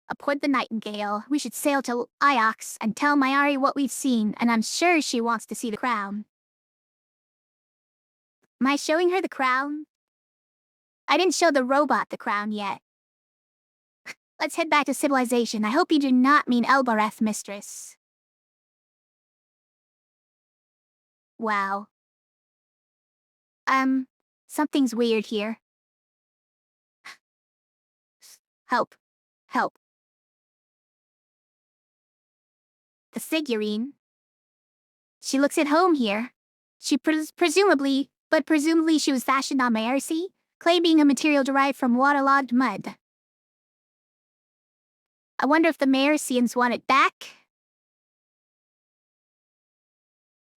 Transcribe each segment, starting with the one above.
Aboard the Nightingale, we should sail to Iox and tell Mayari what we've seen, and I'm sure she wants to see the crown. Am I showing her the crown? I didn't show the robot the crown yet. Let's head back to civilization. I hope you do not mean Elbareth, mistress. Wow. Something's weird here. Help. Help. The figurine. She looks at home here. She presumably she was fashioned on Mayersi, clay being a material derived from waterlogged mud. I wonder if the Mayersians want it back?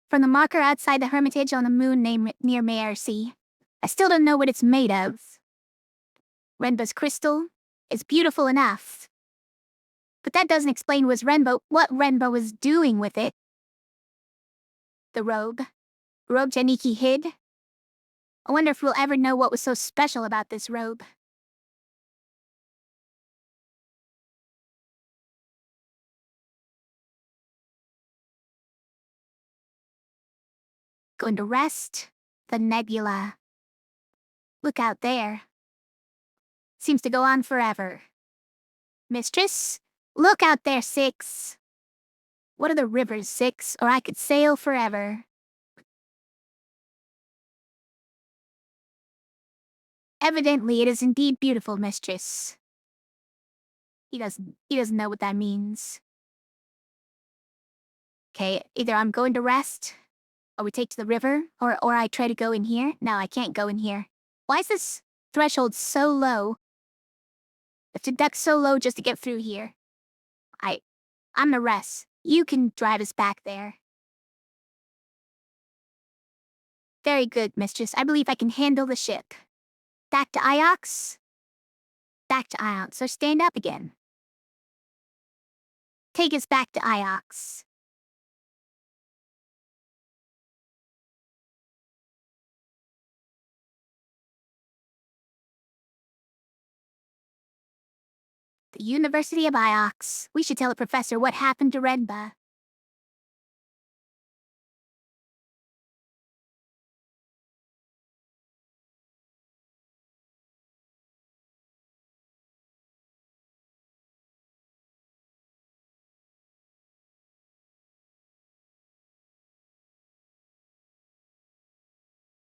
From the marker outside the hermitage on the moon near Mayersi. I still don't know what it's made of. Renba's crystal is beautiful enough. But that doesn't explain what Renba was doing with it. The robe. Robe Janiki hid. I wonder if we'll ever know what was so special about this robe. Going to rest. The nebula. Look out there. Seems to go on forever. Mistress, look out there, Six. What are the rivers, Six, or I could sail forever. Evidently, it is indeed beautiful, mistress. He doesn't know what that means. Okay, either I'm going to rest, or we take to the river, or I try to go in here. No, I can't go in here. Why is this threshold so low? I have to duck so low just to get through here. I'm the rest. You can drive us back there. Very good, mistress. I believe I can handle the ship. Back to Iox? Back to Iox, so stand up again. Take us back to Iox. The University of Iox. We should tell the professor what happened to Renba.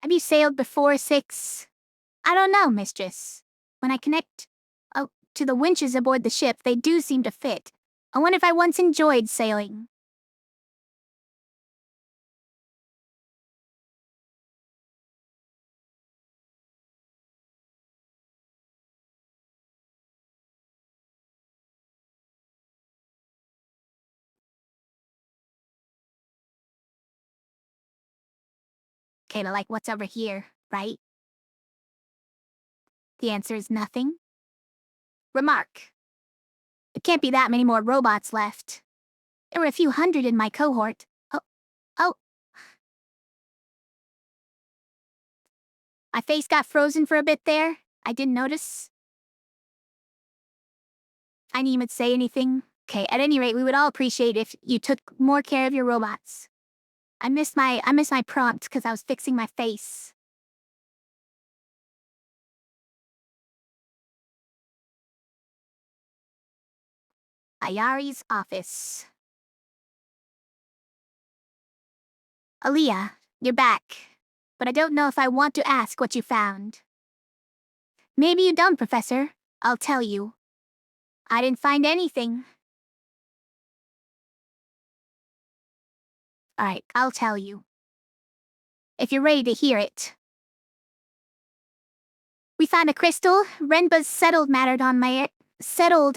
Have you sailed before, Six? I don't know, mistress. When I connect to the winches aboard the ship, they do seem to fit. I wonder if I once enjoyed sailing. Kinda like what's over here, right? The answer is nothing. Remark. There can't be that many more robots left. There were a few hundred in my cohort. Oh. My face got frozen for a bit there. I didn't notice. I didn't even say anything. Okay, at any rate, we would all appreciate if you took more care of your robots. I missed my prompt because I was fixing my face. Ayari's office. Aaliyah, you're back. But I don't know if I want to ask what you found. Maybe you don't, Professor. I'll tell you. I didn't find anything. Alright, I'll tell you. If you're ready to hear it. We found a crystal. Renba's settled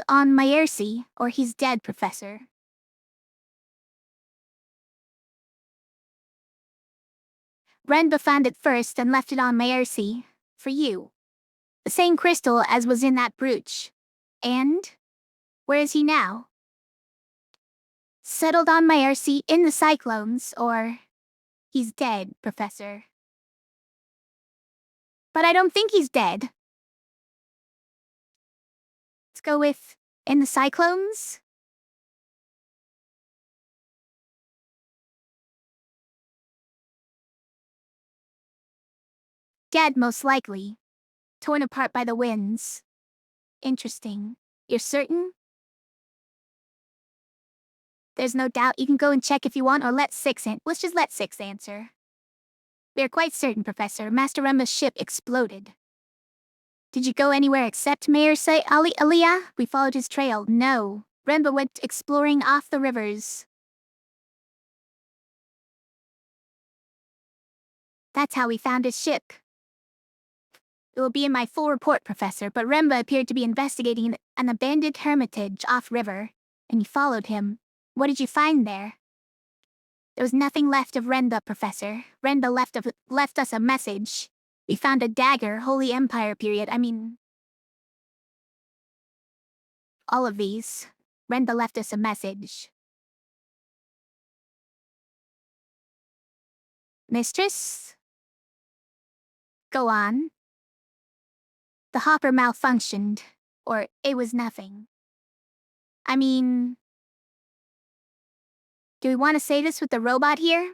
on Mayersi, or he's dead, Professor. Renba found it first and left it on Mayersi. For you. The same crystal as was in that brooch. And? Where is he now? Settled on Mayersi in the cyclones, or... He's dead, Professor. But I don't think he's dead. Let's go with... In the cyclones? Dead, most likely. Torn apart by the winds. Interesting. You're certain? There's no doubt. You can go and check if you want, or let's just let Six answer. We are quite certain, Professor. Master Remba's ship exploded. Did you go anywhere except Mayor Say Aliyah? We followed his trail. No. Remba went exploring off the rivers. That's how we found his ship. It will be in my full report, Professor, but Remba appeared to be investigating an abandoned hermitage off-river, and you followed him. What did you find there? There was nothing left of Remba, Professor. Remba left us a message. We found a dagger, Holy Empire period, all of these. Remba left us a message. Mistress? Go on. The hopper malfunctioned, or it was nothing. Do we want to say this with the robot here?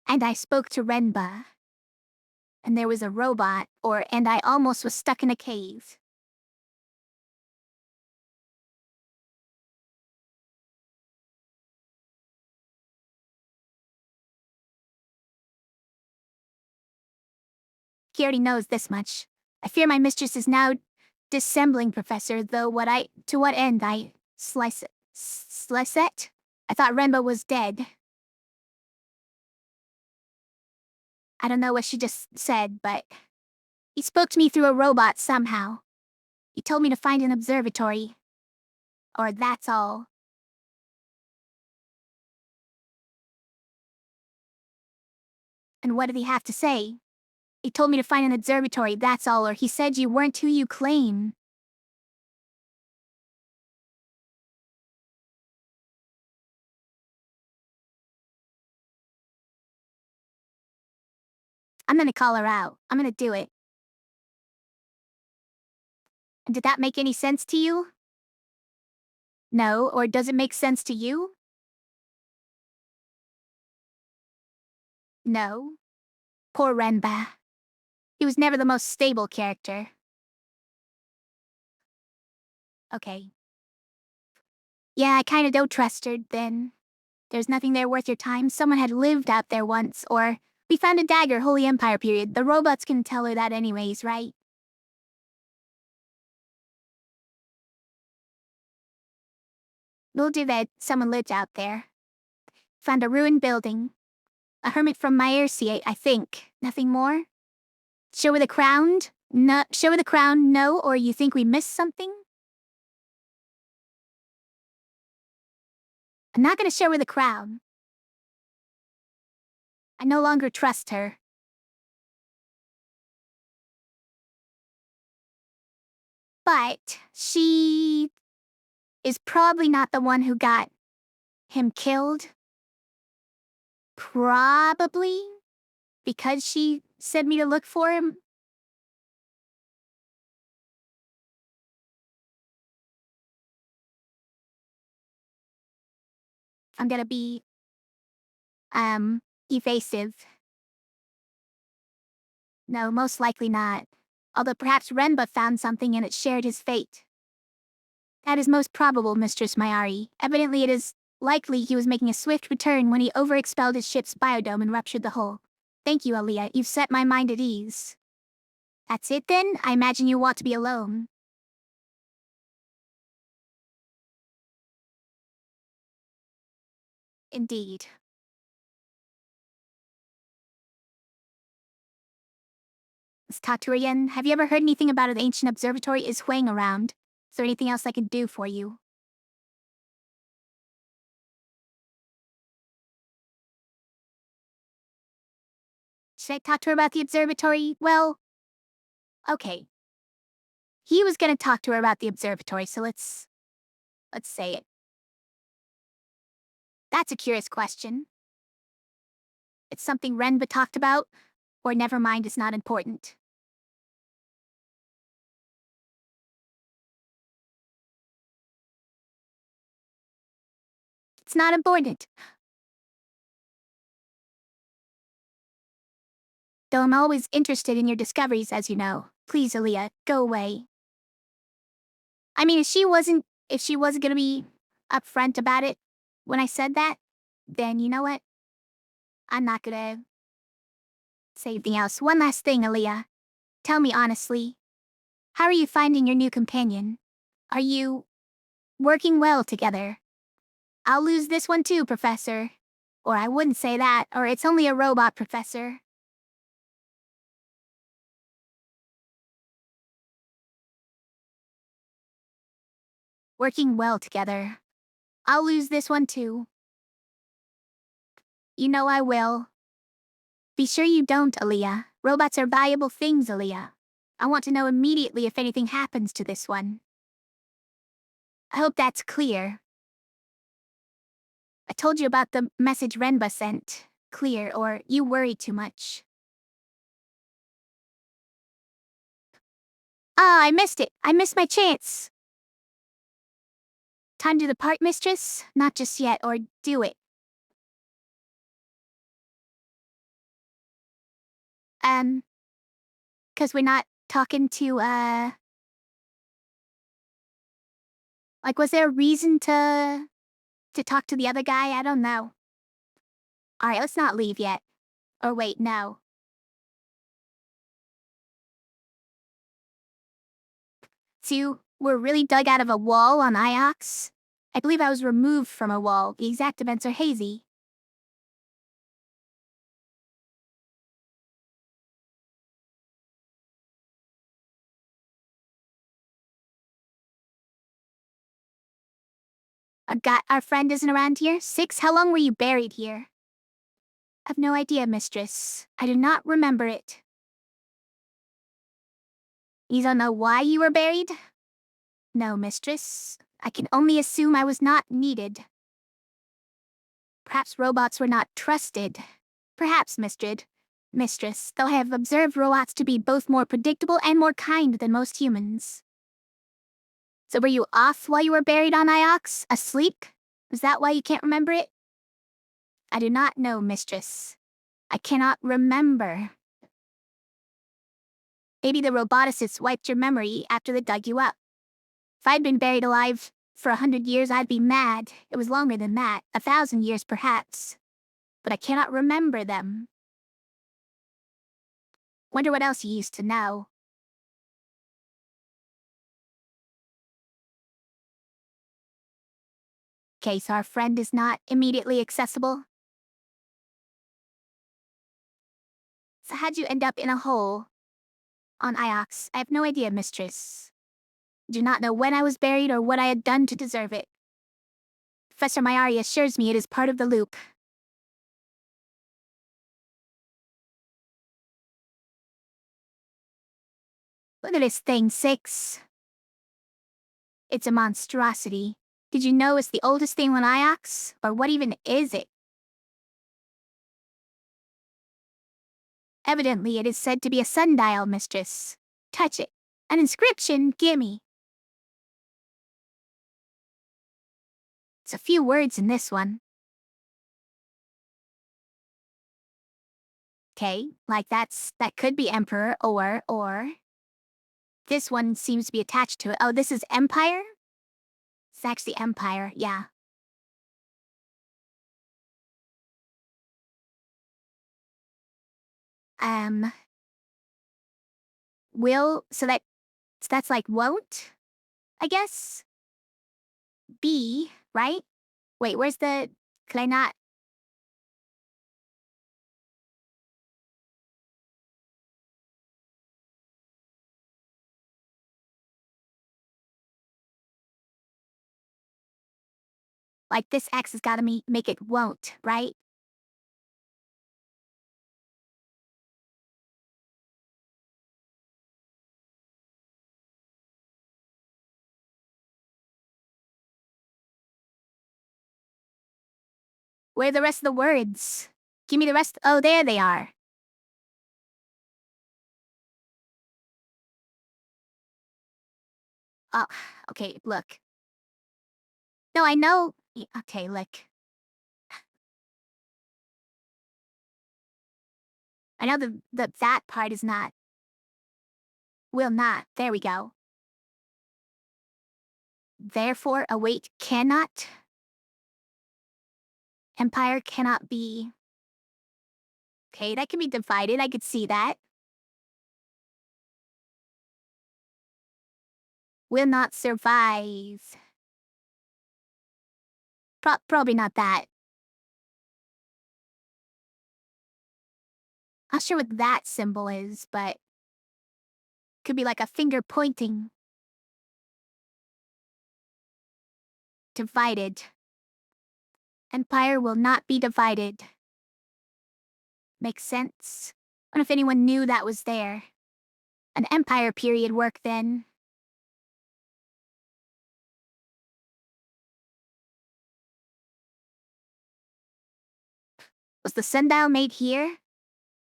And I spoke to Remba. And there was a robot, and I almost was stuck in a cave. He already knows this much. I fear my mistress is now dissembling, Professor, though to what end I slice it? I thought Remba was dead. I don't know what she just said, but he spoke to me through a robot somehow. He told me to find an observatory. Or that's all. And what did he have to say? He told me to find an observatory, that's all, or he said you weren't who you claim. I'm gonna call her out. I'm gonna do it. And did that make any sense to you? No, or does it make sense to you? No. Poor Remba. He was never the most stable character. Okay. Yeah, I kinda don't trust her, then. There's nothing there worth your time. Someone had lived out there once, or we found a dagger, Holy Empire period. The robots can tell her that anyways, right? We'll do that. Someone lived out there. Found a ruined building. A hermit from Myrcia, I think. Nothing more? Show her the crown? No, show her the crown, no, or you think we missed something? I'm not gonna show her the crown. I no longer trust her. But she is probably not the one who got him killed. Probably because she sent me to look for him. I'm gonna be, evasive. No, most likely not. Although perhaps Remba found something and it shared his fate. That is most probable, Mistress Mayari. Evidently it is likely he was making a swift return when he overexpelled his ship's biodome and ruptured the hull. Thank you, Aliyah. You've set my mind at ease. That's it then? I imagine you want to be alone. Indeed. Let's talk to her again. Have you ever heard anything about an ancient observatory? Is Huang around? Is there anything else I can do for you? Should I talk to her about the observatory? Well, Okay. He was gonna talk to her about the observatory, so let's say it. That's a curious question. It's something Renba talked about, or never mind, it's not important. It's not important. Though I'm always interested in your discoveries, as you know. Please, Aaliyah, go away. I mean, if she wasn't gonna be upfront about it when I said that, then you know what? I'm not gonna say anything else. One last thing, Aaliyah. Tell me honestly, how are you finding your new companion? Are you working well together? I'll lose this one too, Professor. Or I wouldn't say that, or it's only a robot, Professor. Working well together. I'll lose this one too. You know I will. Be sure you don't, Aaliyah. Robots are valuable things, Aaliyah. I want to know immediately if anything happens to this one. I hope that's clear. I told you about the message Renba sent. Clear, or you worry too much. Ah, I missed it. I missed my chance. Time to depart, mistress? Not just yet, or do it. Cause we're not talking to, like, was there a reason to talk to the other guy? I don't know. Alright, let's not leave yet. Or wait, no. So, we're really dug out of a wall on Iox? I believe I was removed from a wall. The exact events are hazy. Our friend isn't around here? 6? How long were you buried here? I've no idea, mistress. I do not remember it. You don't know why you were buried? No, mistress. I can only assume I was not needed. Perhaps robots were not trusted. Perhaps, Mistress, though I have observed robots to be both more predictable and more kind than most humans. So were you off while you were buried on Iox? Asleep? Is that why you can't remember it? I do not know, mistress. I cannot remember. Maybe the roboticists wiped your memory after they dug you up. If I'd been buried alive for 100 years, I'd be mad. It was longer than that, 1,000 years perhaps. But I cannot remember them. Wonder what else you used to know. Case our friend is not immediately accessible. So how'd you end up in a hole? On Iox, I have no idea, mistress. Do not know when I was buried or what I had done to deserve it. Professor Mayari assures me it is part of the loop. Look at this thing, 6. It's a monstrosity. Did you know it's the oldest thing on Iox? Or what even is it? Evidently, it is said to be a sundial, mistress. Touch it. An inscription, gimme. It's a few words in this one. Okay, like that could be Emperor, or... This one seems to be attached to it. Oh, this is Empire? It's actually Empire, yeah. Will, so that's like won't, I guess? Be, right? Wait, where's the, could I not? Like this X has gotta make it won't, right? Where are the rest of the words? Give me the rest. Oh, there they are. Oh, okay, look. No, I know. Okay, look. I know that part is not. Will not. There we go. Therefore, await cannot. Empire cannot be. Okay, that can be divided. I could see that. Will not survive. Probably not that. Not sure what that symbol is, but could be like a finger pointing. Divided. Empire will not be divided. Makes sense. I wonder if anyone knew that was there. An empire period work then. Was the sundial made here?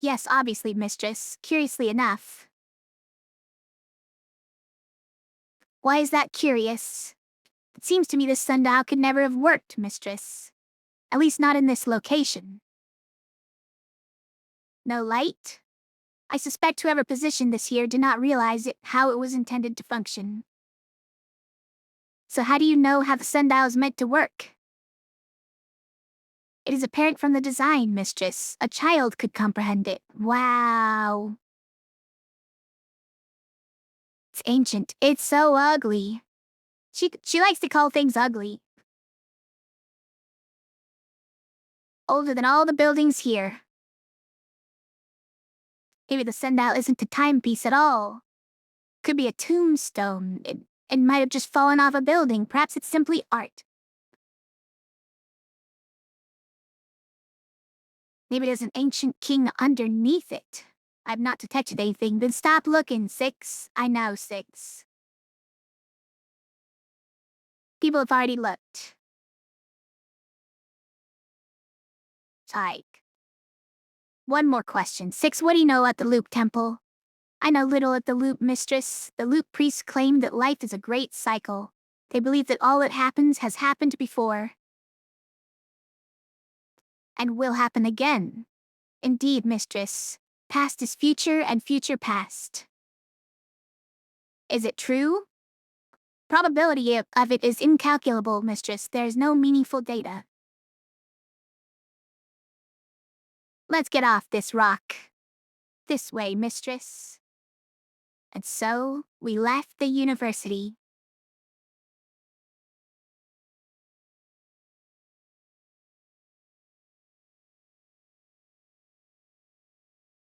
Yes, obviously, mistress. Curiously enough. Why is that curious? It seems to me this sundial could never have worked, mistress. At least not in this location. No light? I suspect whoever positioned this here did not realize how it was intended to function. So how do you know how the sundial is meant to work? It is apparent from the design, mistress. A child could comprehend it. Wow. It's ancient. It's so ugly. She likes to call things ugly. Older than all the buildings here. Maybe the sundial isn't a timepiece at all. Could be a tombstone. It might have just fallen off a building. Perhaps it's simply art. Maybe there's an ancient king underneath it. I've not detected anything. Then stop looking, Six. I know, Six. People have already looked. Tyke. One more question. Six, what do you know at the Loop Temple? I know little at the Loop, mistress. The Loop priests claim that life is a great cycle. They believe that all that happens has happened before. And will happen again. Indeed, mistress. Past is future and future past. Is it true? Probability of it is incalculable, mistress. There is no meaningful data. Let's get off this rock. This way, mistress. And so, we left the university.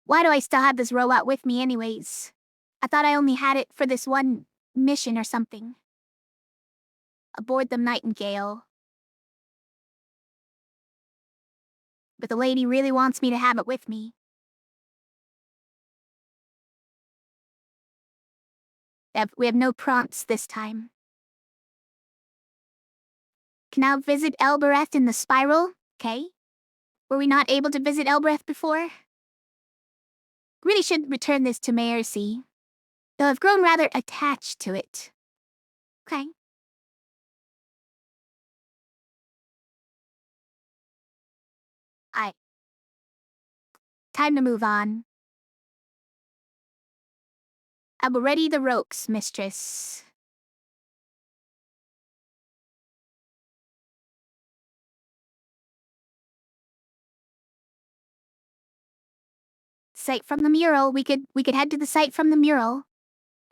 Why do I still have this robot with me anyways? I thought I only had it for this one mission or something. Aboard the Nightingale. But the lady really wants me to have it with me. We have no prompts this time. Can now visit Elbereth in the spiral, okay? Were we not able to visit Elbereth before? Really should return this to Maercy, though I've grown rather attached to it. Okay. Time to move on. I will ready the ropes, mistress. Site from the mural. We could head to the site from the mural.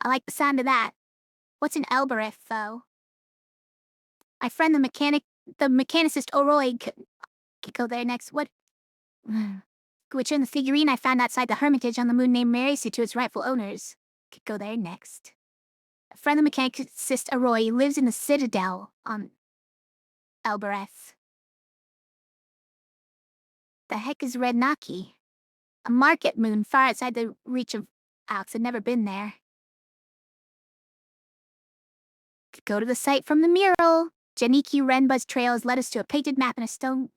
I like the sound of that. What's an Elbereth, though? My friend the mechanicist Oroy could go there next. What? Could return the figurine I found outside the hermitage on the moon named Maercy to its rightful owners. Could go there next. A friend the mechanicist Oroy lives in the citadel on Elbereth. The heck is Red Naki? A market moon far outside the reach of Alex had never been there. Could go to the site from the mural. Janiki Renba's trail has led us to a painted map and a stone...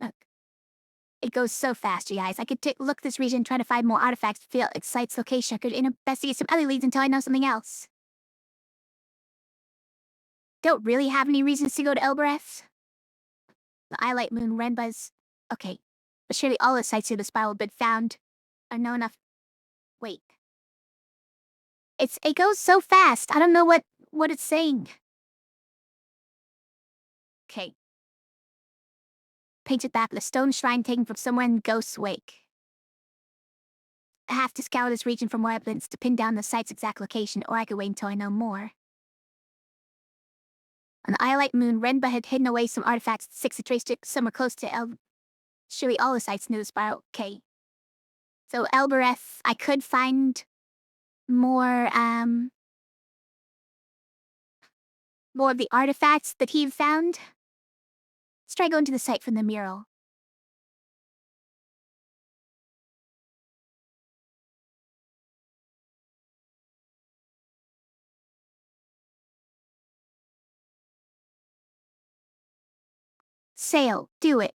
It goes so fast, you guys. I could look this region, try to find more artifacts, feel excites location. I could investigate some other leads until I know something else. Don't really have any reasons to go to Elbereth. The Eyelight Moon, Renbuzz. Okay, but surely all the sites of the spiral been found are known enough. Wait. It goes so fast. I don't know what it's saying. Okay. Painted back the stone shrine taken from somewhere in Ghost's Wake. I have to scour this region for more evidence to pin down the site's exact location, or I could wait until I know more. On the Eyelight Moon, Renba had hidden away some artifacts, 6 that traced it somewhere close to surely all the sites near the spiral. Okay. So Elbereth, I could find more of the artifacts that he found. Let's try going to the site from the mural. Sail, do it.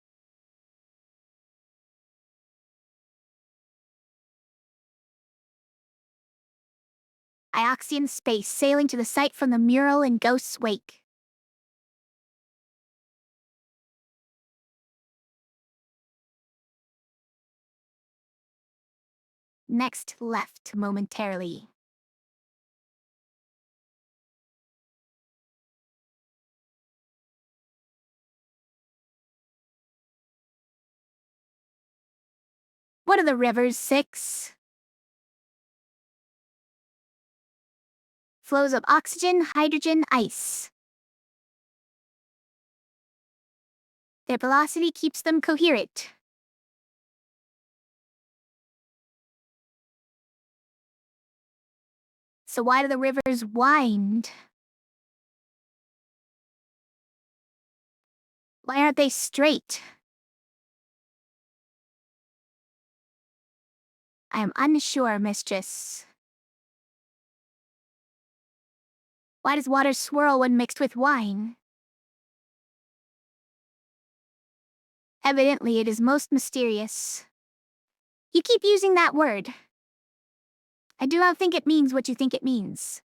Ioxian space, sailing to the site from the mural in Ghost's Wake. Next left momentarily. What are the rivers, 6? Flows of oxygen, hydrogen, ice. Their velocity keeps them coherent. So why do the rivers wind? Why aren't they straight? I am unsure, mistress. Why does water swirl when mixed with wine? Evidently, it is most mysterious. You keep using that word. I do not think it means what you think it means.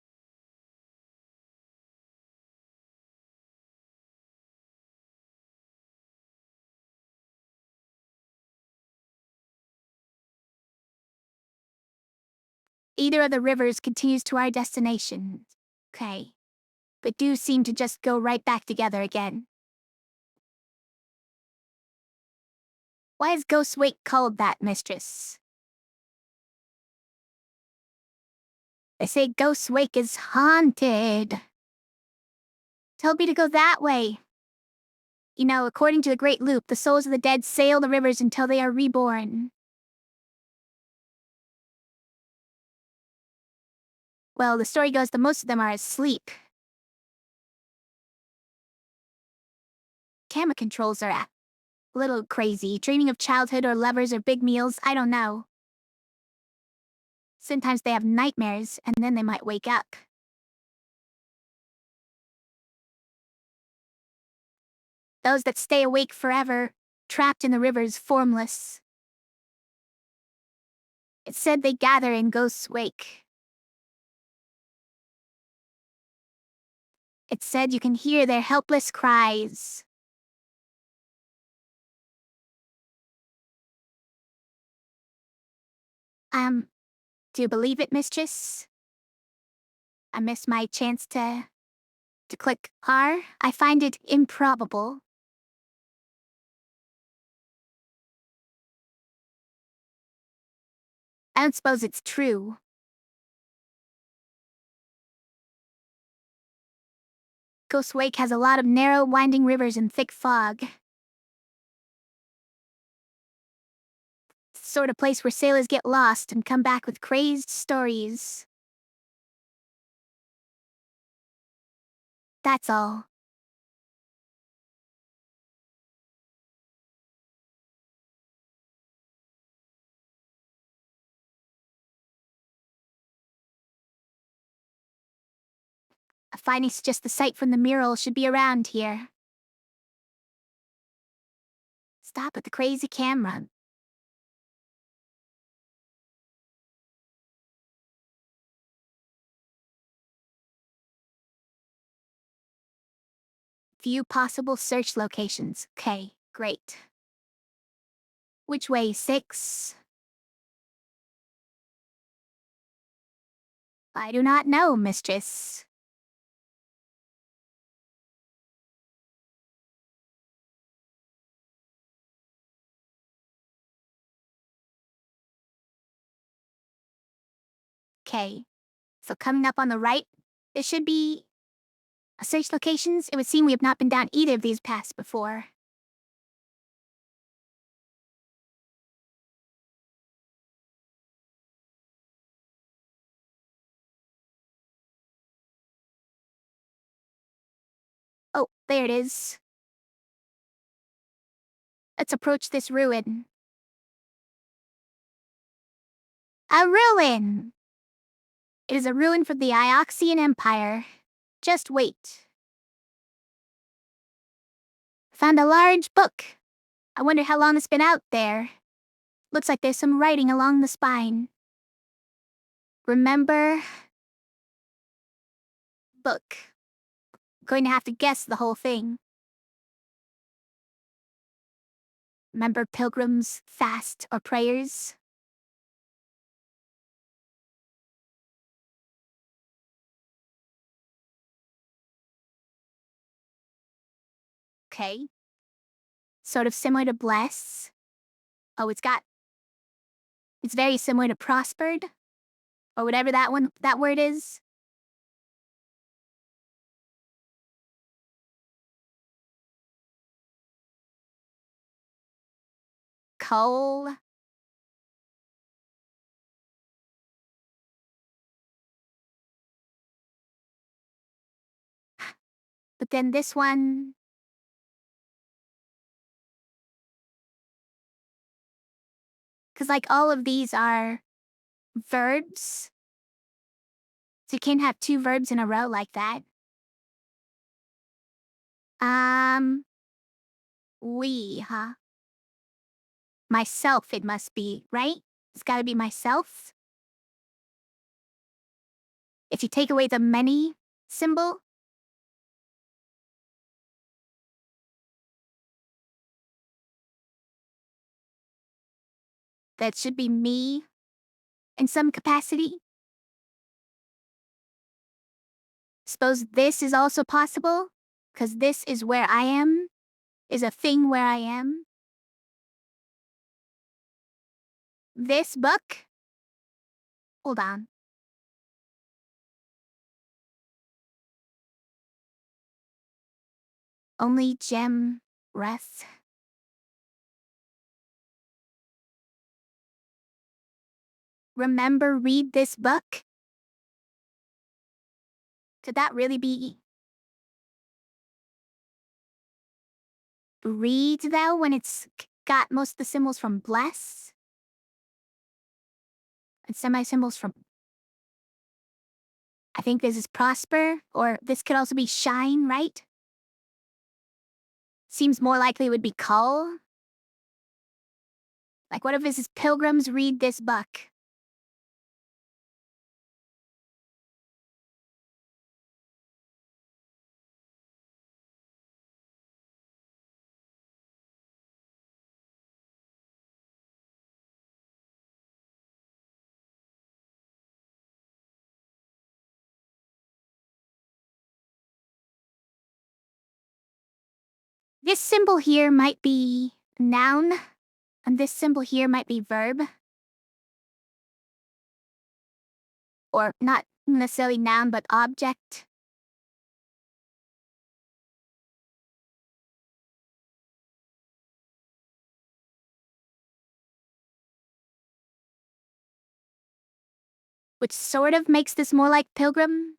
Either of the rivers continues to our destination. Okay. But do seem to just go right back together again. Why is Ghost's Wake called that, mistress? They say Ghost's Wake is haunted. Told me to go that way. You know, according to the Great Loop, the souls of the dead sail the rivers until they are reborn. Well, the story goes that most of them are asleep. Camera controls are a little crazy, dreaming of childhood or lovers or big meals, I don't know. Sometimes they have nightmares, and then they might wake up. Those that stay awake forever, trapped in the rivers, formless. It's said they gather in Ghost's Wake. It's said you can hear their helpless cries. Do you believe it, mistress? I missed my chance to click R. I find it improbable. I don't suppose it's true. Ghost Wake has a lot of narrow, winding rivers and thick fog. It's the sort of place where sailors get lost and come back with crazed stories. That's all. A finding suggests the site from the mural should be around here. Stop with the crazy camera. View possible search locations. Okay, great. Which way, 6? I do not know, mistress. Okay, so coming up on the right, there should be search locations. It would seem we have not been down either of these paths before. Oh, there it is. Let's approach this ruin. A ruin! It is a ruin from the Ioxian Empire. Just wait. Found a large book. I wonder how long it's been out there. Looks like there's some writing along the spine. Remember? Book. Going to have to guess the whole thing. Remember pilgrims' fast or prayers? Okay. Sort of similar to bless. Oh, it's very similar to prospered. Or whatever that word is. Coal. But then this one. Because like all of these are verbs. So you can't have two verbs in a row like that. We, huh? Myself, it must be, right? It's gotta be myself. If you take away the many symbol, that should be me in some capacity. Suppose this is also possible, because this is where I am, is a thing where I am. This book? Hold on. Only gem rests. Remember, read this book? Could that really be? Read thou when it's got most of the symbols from bless? And semi-symbols from... I think this is prosper, or this could also be shine, right? Seems more likely it would be call. Like what if this is pilgrims read this book? This symbol here might be noun, and this symbol here might be verb. Or not necessarily noun, but object. Which sort of makes this more like pilgrim.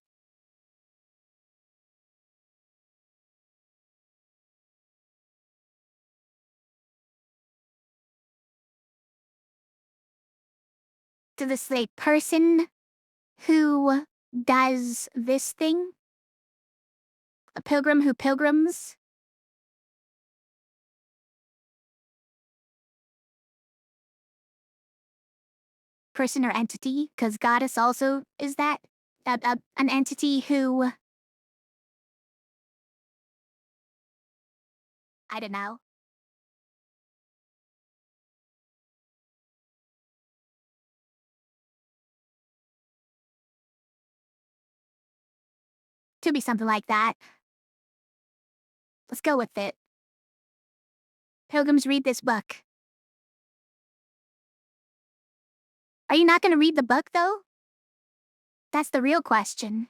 To this say person who does this thing? A pilgrim who pilgrims? person or entity, because goddess also is that. An entity who... I don't know. To be something like that. Let's go with it. Pilgrims, read this book. Are you not gonna read the book, though? That's the real question.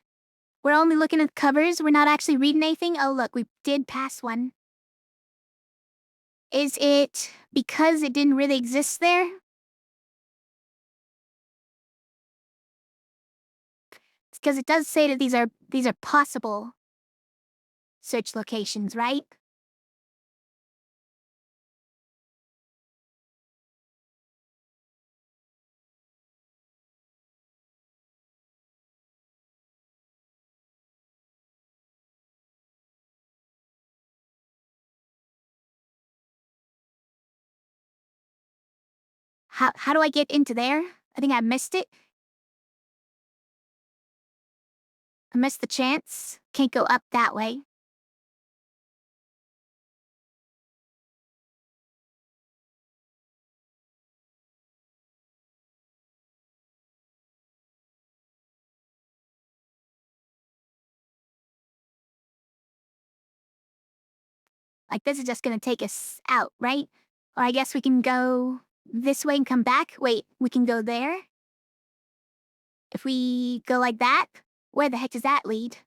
We're only looking at the covers, we're not actually reading anything? Oh look, we did pass one. Is it because it didn't really exist there? It's because it does say that these are possible search locations, right? How do I get into there? I think I missed it. I missed the chance. Can't go up that way. Like, this is just gonna take us out, right? Or I guess we can go this way and come back? Wait, we can go there? If we go like that, where the heck does that lead?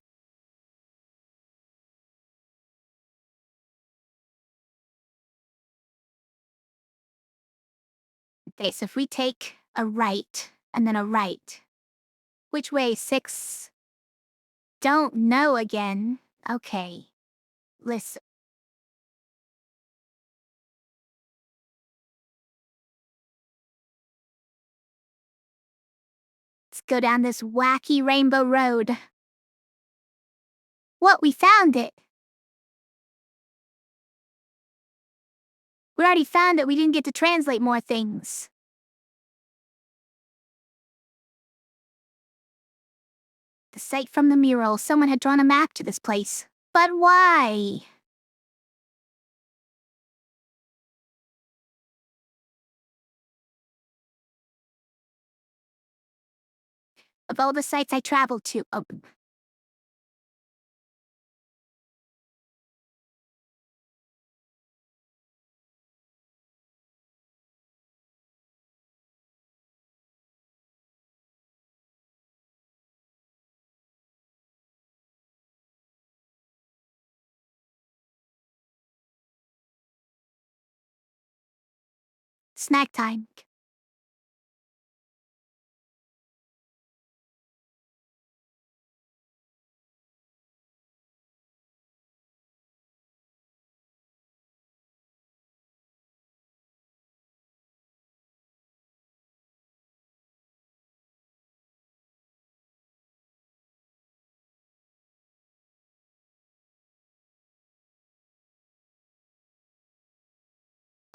Okay, so if we take a right, and then a right. Which way, 6? Don't know again. Okay. Listen. Let's go down this wacky rainbow road. What? We found it! We already found it, we didn't get to translate more things. The site from the mural, someone had drawn a map to this place. But why? Of all the sites I traveled to, snack time.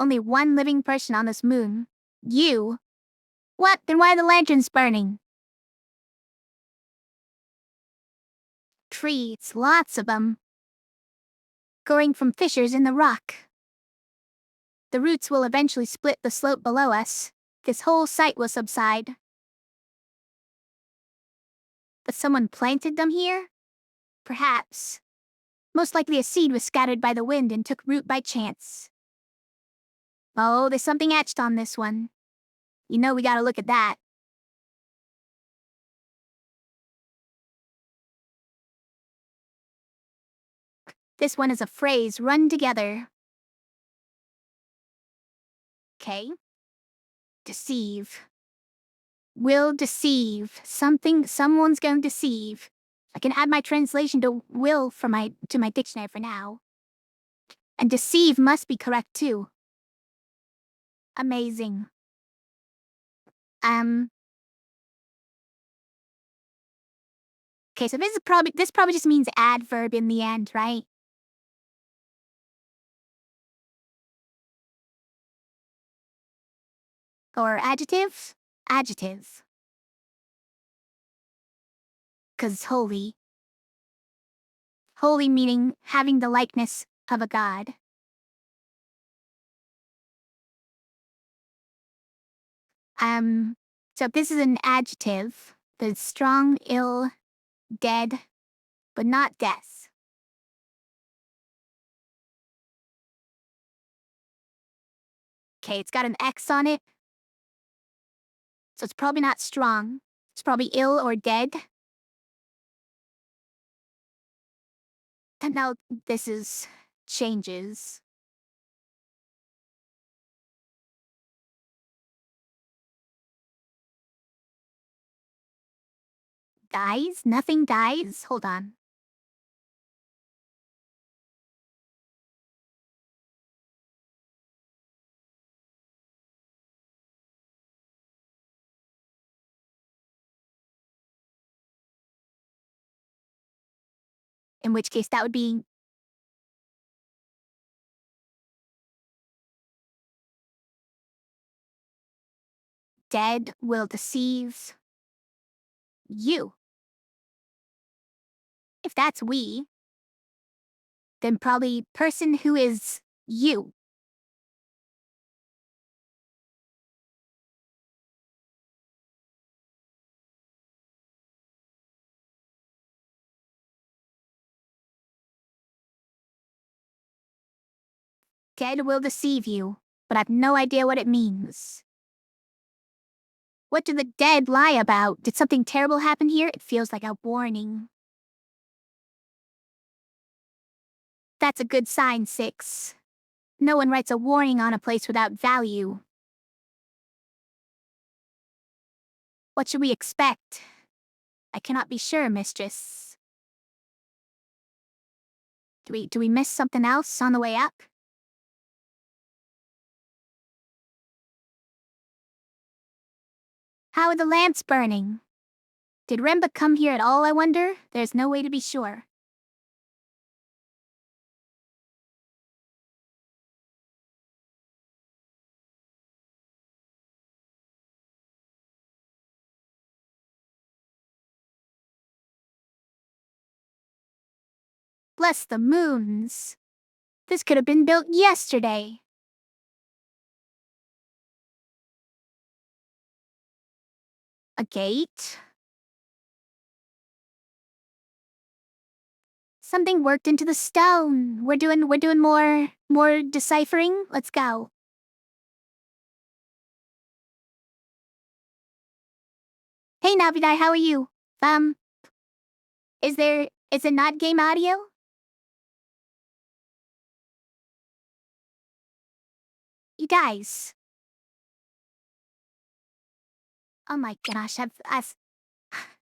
Only one living person on this moon. You? What? Then why are the lanterns burning? Trees, lots of them. Growing from fissures in the rock. The roots will eventually split the slope below us. This whole site will subside. But someone planted them here? Perhaps. Most likely a seed was scattered by the wind and took root by chance. Oh, there's something etched on this one. You know we gotta look at that. This one is a phrase run together. Okay. Deceive. Will deceive. Someone's going to deceive. I can add my translation to will to my dictionary for now. And deceive must be correct too. Amazing. Okay, so this probably just means adverb in the end, right? Or adjective? adjective. 'Cause holy. Holy meaning having the likeness of a god. So this is an adjective that's strong, ill, dead, but not death. Okay, it's got an X on it, so it's probably not strong. It's probably ill or dead. And now this is changes. Dies? Nothing dies? Hold on. In which case that would be dead will deceive you. If that's we, then probably person who is you. Dead will deceive you, but I've no idea what it means. What do the dead lie about? Did something terrible happen here? It feels like a warning. That's a good sign, 6. No one writes a warning on a place without value. What should we expect? I cannot be sure, mistress. Do we miss something else on the way up? How are the lamps burning? Did Remba come here at all, I wonder? There's no way to be sure. Bless the moons. This could have been built yesterday. A gate? Something worked into the stone. We're doing more deciphering. Let's go. Hey Navidai, how are you? Is it not game audio? You guys. Oh my gosh,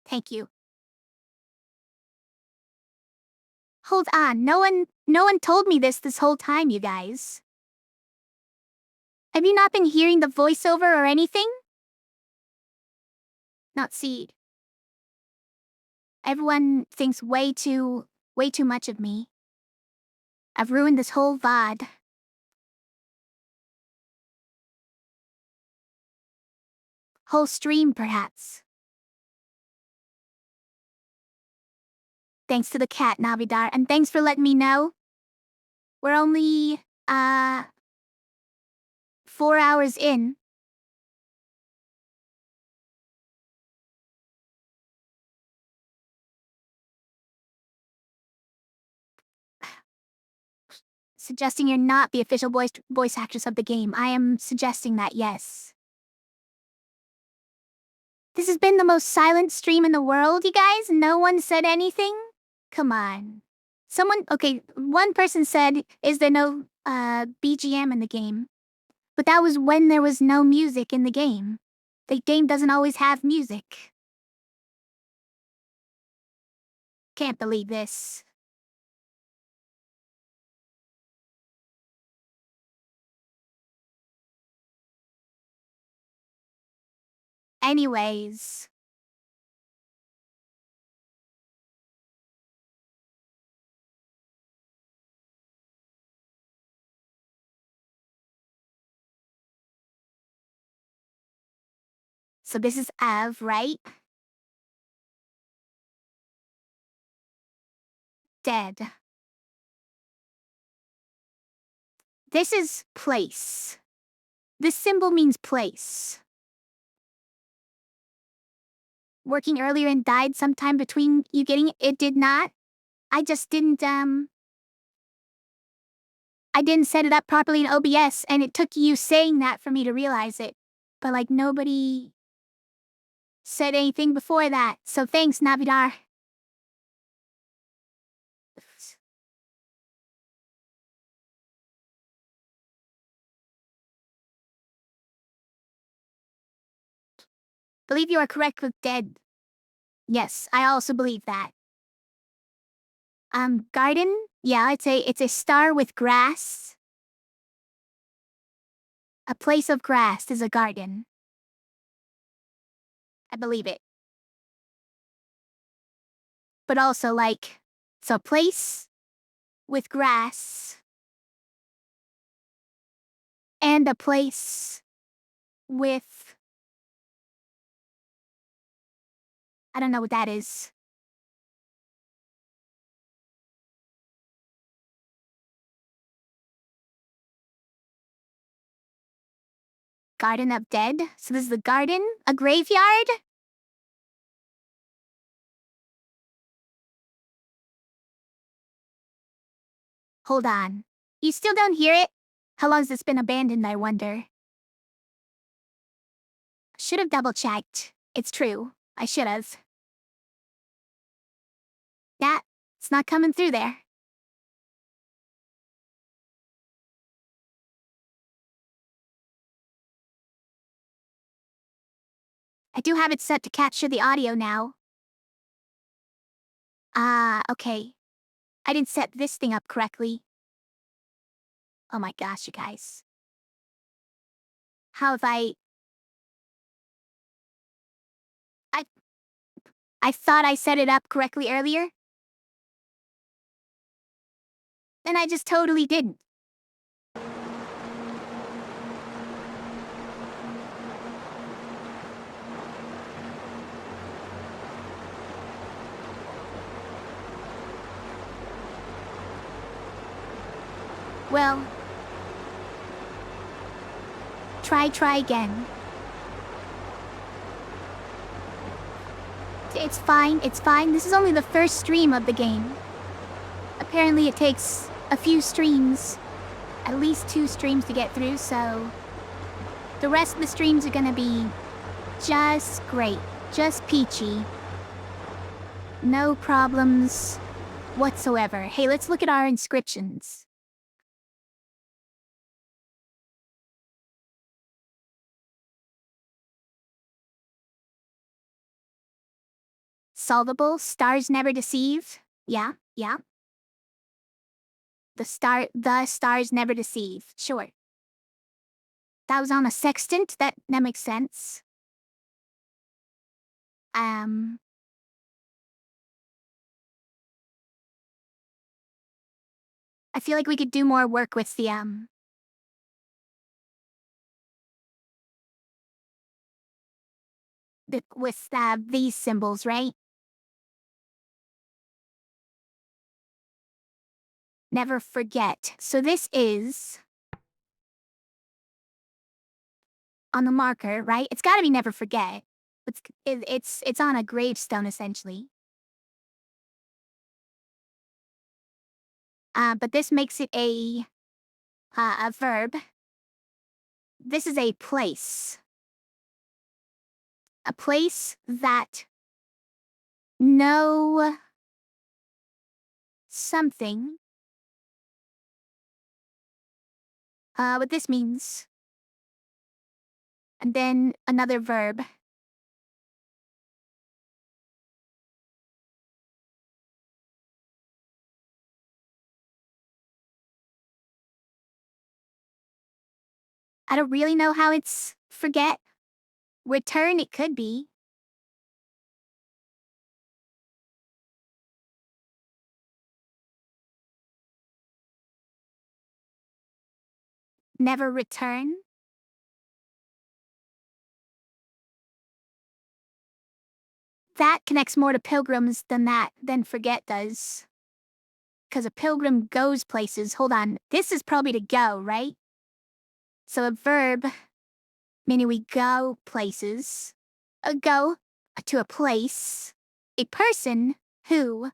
thank you. Hold on, no one told me this whole time, you guys. Have you not been hearing the voiceover or anything? Not Seed. Everyone thinks way too much of me. I've ruined this whole VOD. Whole stream, perhaps. Thanks to the cat, Navidar, and thanks for letting me know. We're only, 4 hours in. Suggesting you're not the official voice actress of the game. I am suggesting that, yes. This has been the most silent stream in the world, you guys? No one said anything? Come on. Okay, one person said, is there no, BGM in the game? But that was when there was no music in the game. The game doesn't always have music. Can't believe this. Anyways. So this is Av, right? Dead. This is place. This symbol means place. Working earlier and died sometime between you getting it. It did not. I just didn't, I didn't set it up properly in OBS, and it took you saying that for me to realize it. But like nobody said anything before that, so thanks, Navidar. Believe you are correct with dead. Yes, I also believe that. Garden? Yeah, it's a star with grass. A place of grass is a garden. I believe it. But also, like, it's a place with grass and a place with... I don't know what that is. Garden of Dead? So this is the garden? A graveyard? Hold on. You still don't hear it? How long has this been abandoned, I wonder? Should have double-checked. It's true. I should have. Yeah, it's not coming through there. I do have it set to capture the audio now. Ah, okay. I didn't set this thing up correctly. Oh my gosh, you guys. How have I thought I set it up correctly earlier? Then I just totally didn't. Well... Try again. It's fine, it's fine. This is only the first stream of the game. Apparently it takes a few streams, at least 2 streams to get through, so... The rest of the streams are gonna be just great, just peachy. No problems whatsoever. Hey, let's look at our inscriptions. Solvable, stars never deceive. Yeah. The stars never deceive. Sure. That was on a sextant. That makes sense. I feel like we could do more work with these symbols, right? Never forget. So this is on the marker, right? It's gotta be never forget. It's on a gravestone, essentially. But this makes it a verb. This is a place. A place that know something. What this means. And then another verb. I don't really know how it's forget. Return, it could be. Never return. that connects more to pilgrims than forget does. Because a pilgrim goes places. Hold on. This is probably to go, right? So a verb, meaning we go places. A go to a place. A person who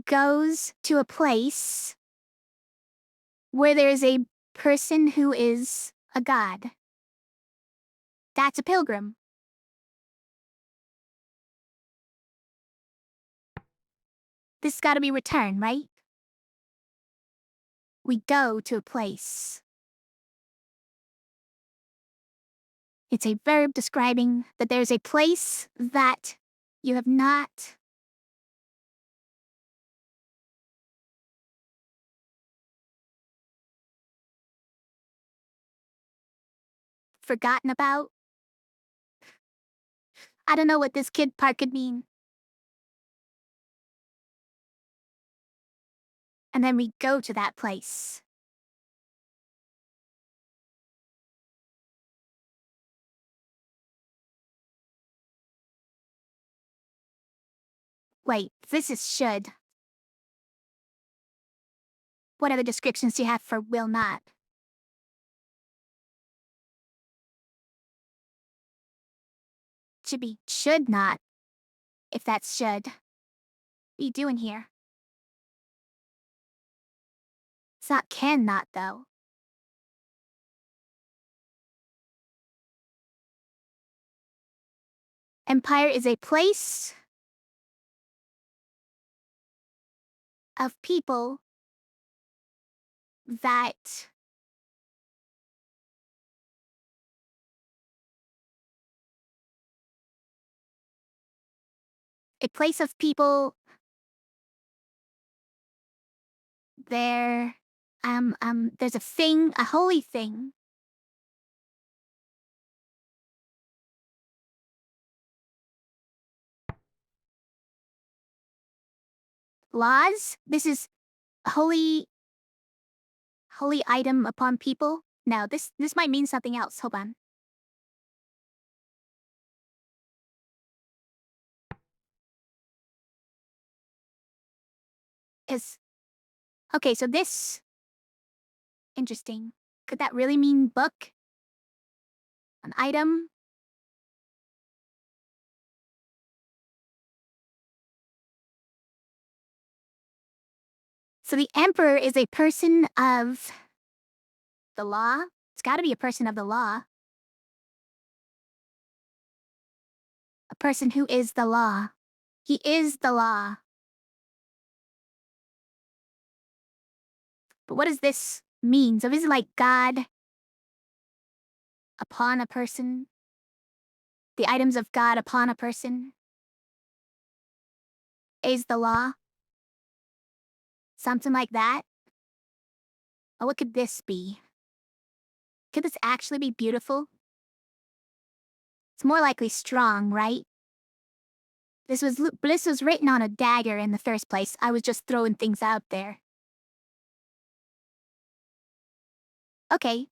goes to a place where there's a person who is a god. That's a pilgrim. This has got to be return, right? We go to a place. It's a verb describing that there's a place that you have not forgotten about. I don't know what this kid part could mean. And then we go to that place. Wait, this is should. What other descriptions do you have for will not? Should be should not, if that's should. What are you doing here? It's not can not, though. Empire is a place of people that a place of people there there's a thing, a holy thing. Laws? This is a holy item upon people? No, this might mean something else. Hold on. Is okay, so this interesting. Could that really mean book? An item? So the emperor is a person of the law? It's gotta be a person of the law. A person who is the law. He is the law. But what does this mean? So is it like God upon a person? The items of God upon a person? Is the law? Something like that? Oh, what could this be? Could this actually be beautiful? It's more likely strong, right? This was written on a dagger in the first place. I was just throwing things out there. Okay.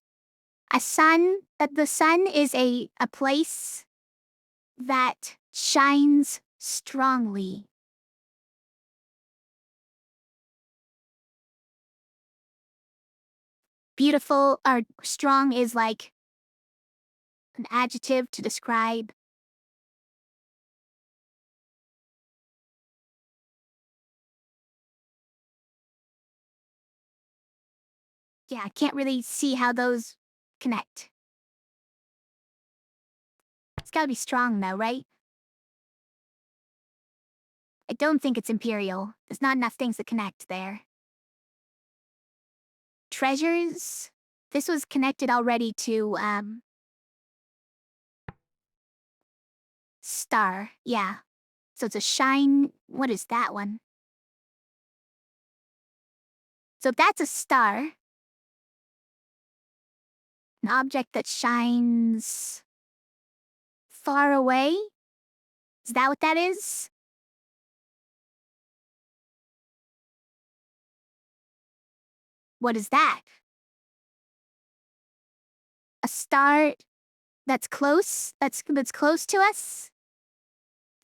The sun is a place that shines strongly. Beautiful or strong is like an adjective to describe. Yeah, I can't really see how those connect. It's gotta be strong though, right? I don't think it's imperial. There's not enough things to connect there. Treasures? This was connected already to, star. Yeah. So it's a shine. What is that one? So if that's a star, an object that shines far away? Is that what that is? What is that? A star that's close? That's close to us?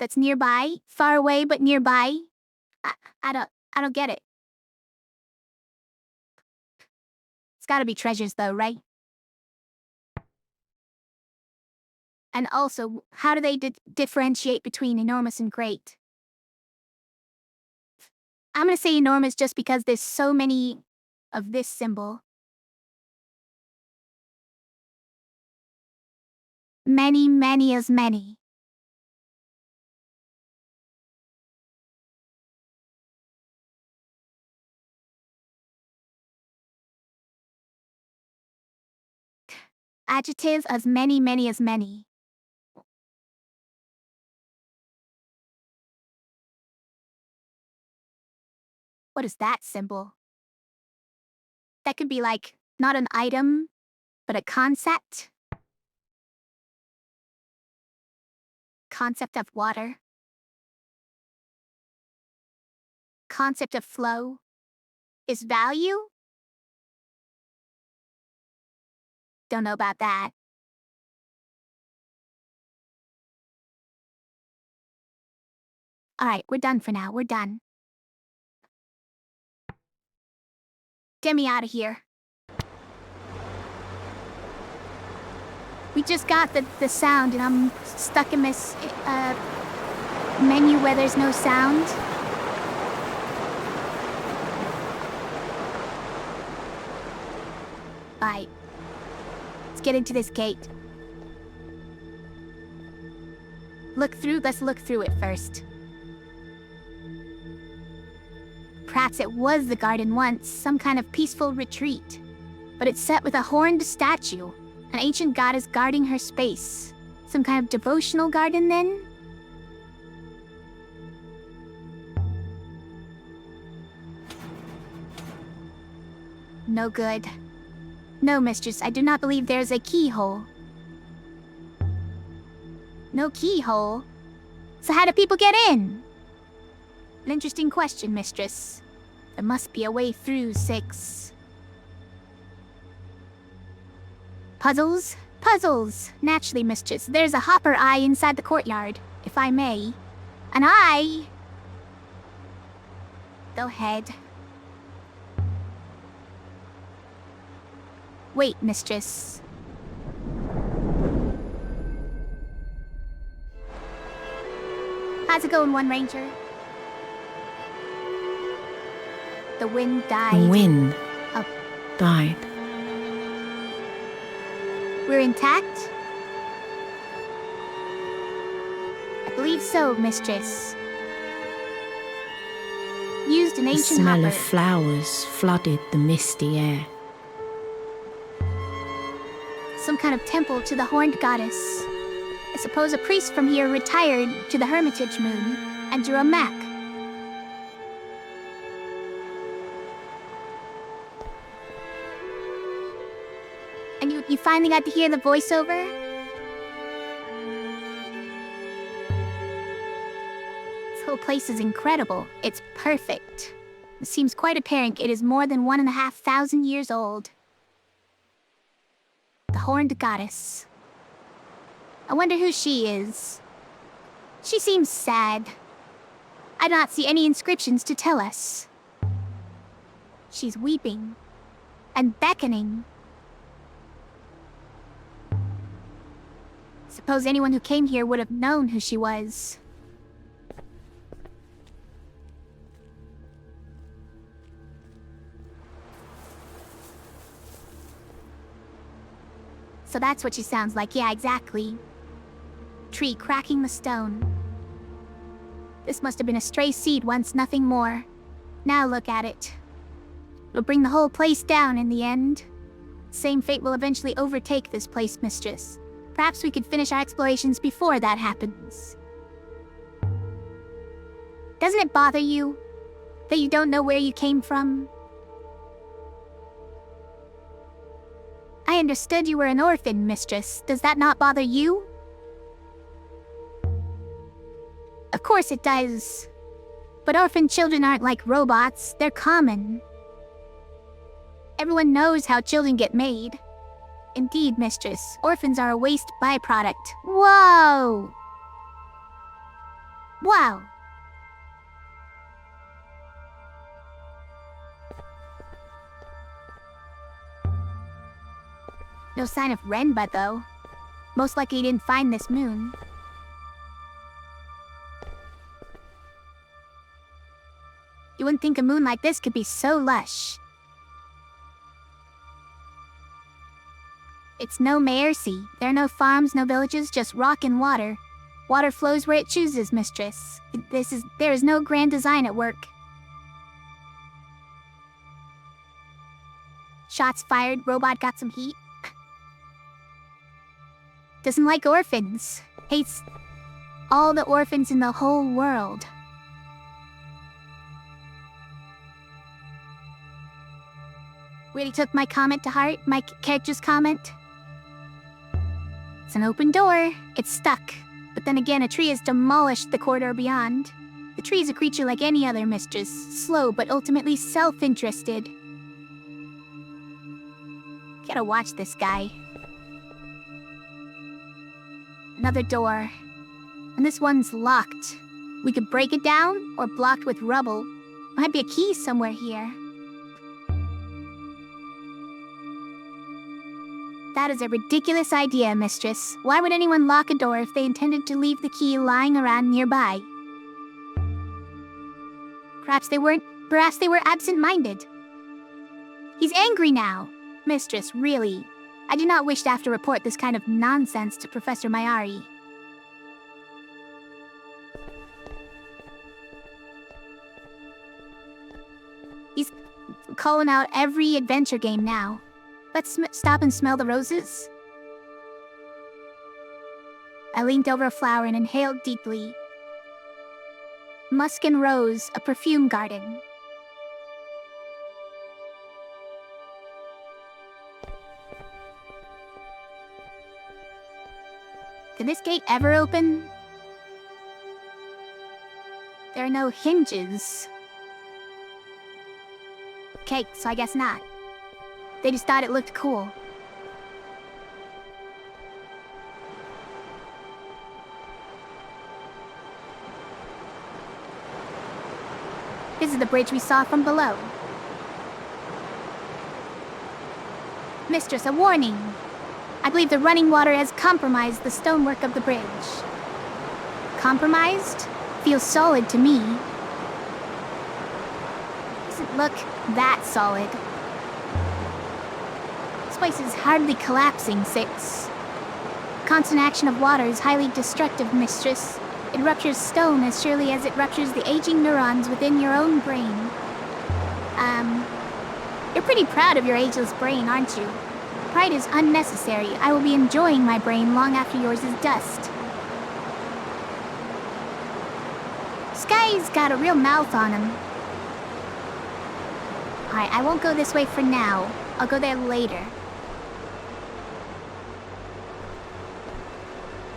that's nearby? Far away but nearby? I don't get it. It's gotta be treasures though, right? And also, how do they differentiate between enormous and great? I'm gonna say enormous just because there's so many of this symbol. Many as many. Adjectives as many as many. What is that symbol? That could be like, not an item, but a concept. Concept of water. Concept of flow. Is value? Don't know about that. Alright, we're done for now, we're done. Get me out of here. We just got the sound and I'm stuck in this menu where there's no sound. Alright. Let's get into this gate. Let's look through it first. Perhaps it was the garden once, some kind of peaceful retreat. But it's set with a horned statue, an ancient goddess guarding her space. Some kind of devotional garden then? No good. No, mistress, I do not believe there's a keyhole. No keyhole? So how do people get in? An interesting question, mistress. There must be a way through 6. Puzzles? Puzzles! Naturally, mistress. There's a hopper eye inside the courtyard, if I may. An eye? Go ahead. Wait, mistress. How's it going, One Ranger? The wind died. The wind Oh. died. We're intact? I believe so, mistress. Used an The ancient smell hopper. of flowers flooded the misty air. Some kind of temple to the horned goddess. I suppose a priest from here retired to the Hermitage Moon and drew a map. And you finally got to hear the voiceover? This whole place is incredible. It's perfect. It seems quite apparent it is more than 1,500 years old. The horned goddess. I wonder who she is. She seems sad. I do not see any inscriptions to tell us. She's weeping and beckoning. Suppose anyone who came here would have known who she was. So that's what she sounds like. Yeah, exactly. Tree cracking the stone. This must have been a stray seed once, nothing more. Now look at it. It'll bring the whole place down in the end. Same fate will eventually overtake this place, mistress. Perhaps we could finish our explorations before that happens. Doesn't it bother you that you don't know where you came from? I understood you were an orphan, mistress. Does that not bother you? Of course it does. But orphan children aren't like robots. They're common. Everyone knows how children get made. Indeed, mistress. Orphans are a waste byproduct. Whoa! Wow. No sign of Renba, though. Most likely he didn't find this moon. You wouldn't think a moon like this could be so lush. It's no Maercy. There are no farms, no villages, just rock and water. Water flows where it chooses, mistress. There is no grand design at work. Shots fired, robot got some heat. Doesn't like orphans. Hates all the orphans in the whole world. Really took my comment to heart, my character's comment. It's an open door. It's stuck. But then again, a tree has demolished the corridor beyond. The tree is a creature like any other mistress, slow but ultimately self-interested. Gotta watch this guy. Another door. And this one's locked. We could break it down, or blocked with rubble. Might be a key somewhere here. That is a ridiculous idea, mistress. Why would anyone lock a door if they intended to leave the key lying around nearby? Perhaps they were absent-minded. He's angry now. Mistress, really. I do not wish to have to report this kind of nonsense to Professor Mayari. He's calling out every adventure game now. Let's stop and smell the roses. I leaned over a flower and inhaled deeply. Musk and rose, a perfume garden. Did this gate ever open? There are no hinges. Okay, so I guess not. They just thought it looked cool. This is the bridge we saw from below. Mistress, a warning. I believe the running water has compromised the stonework of the bridge. Compromised? Feels solid to me. Doesn't look that solid. This place is hardly collapsing, Six. Constant action of water is highly destructive, mistress. It ruptures stone as surely as it ruptures the aging neurons within your own brain. You're pretty proud of your ageless brain, aren't you? Pride is unnecessary. I will be enjoying my brain long after yours is dust. Sky's got a real mouth on him. Alright, I won't go this way for now. I'll go there later.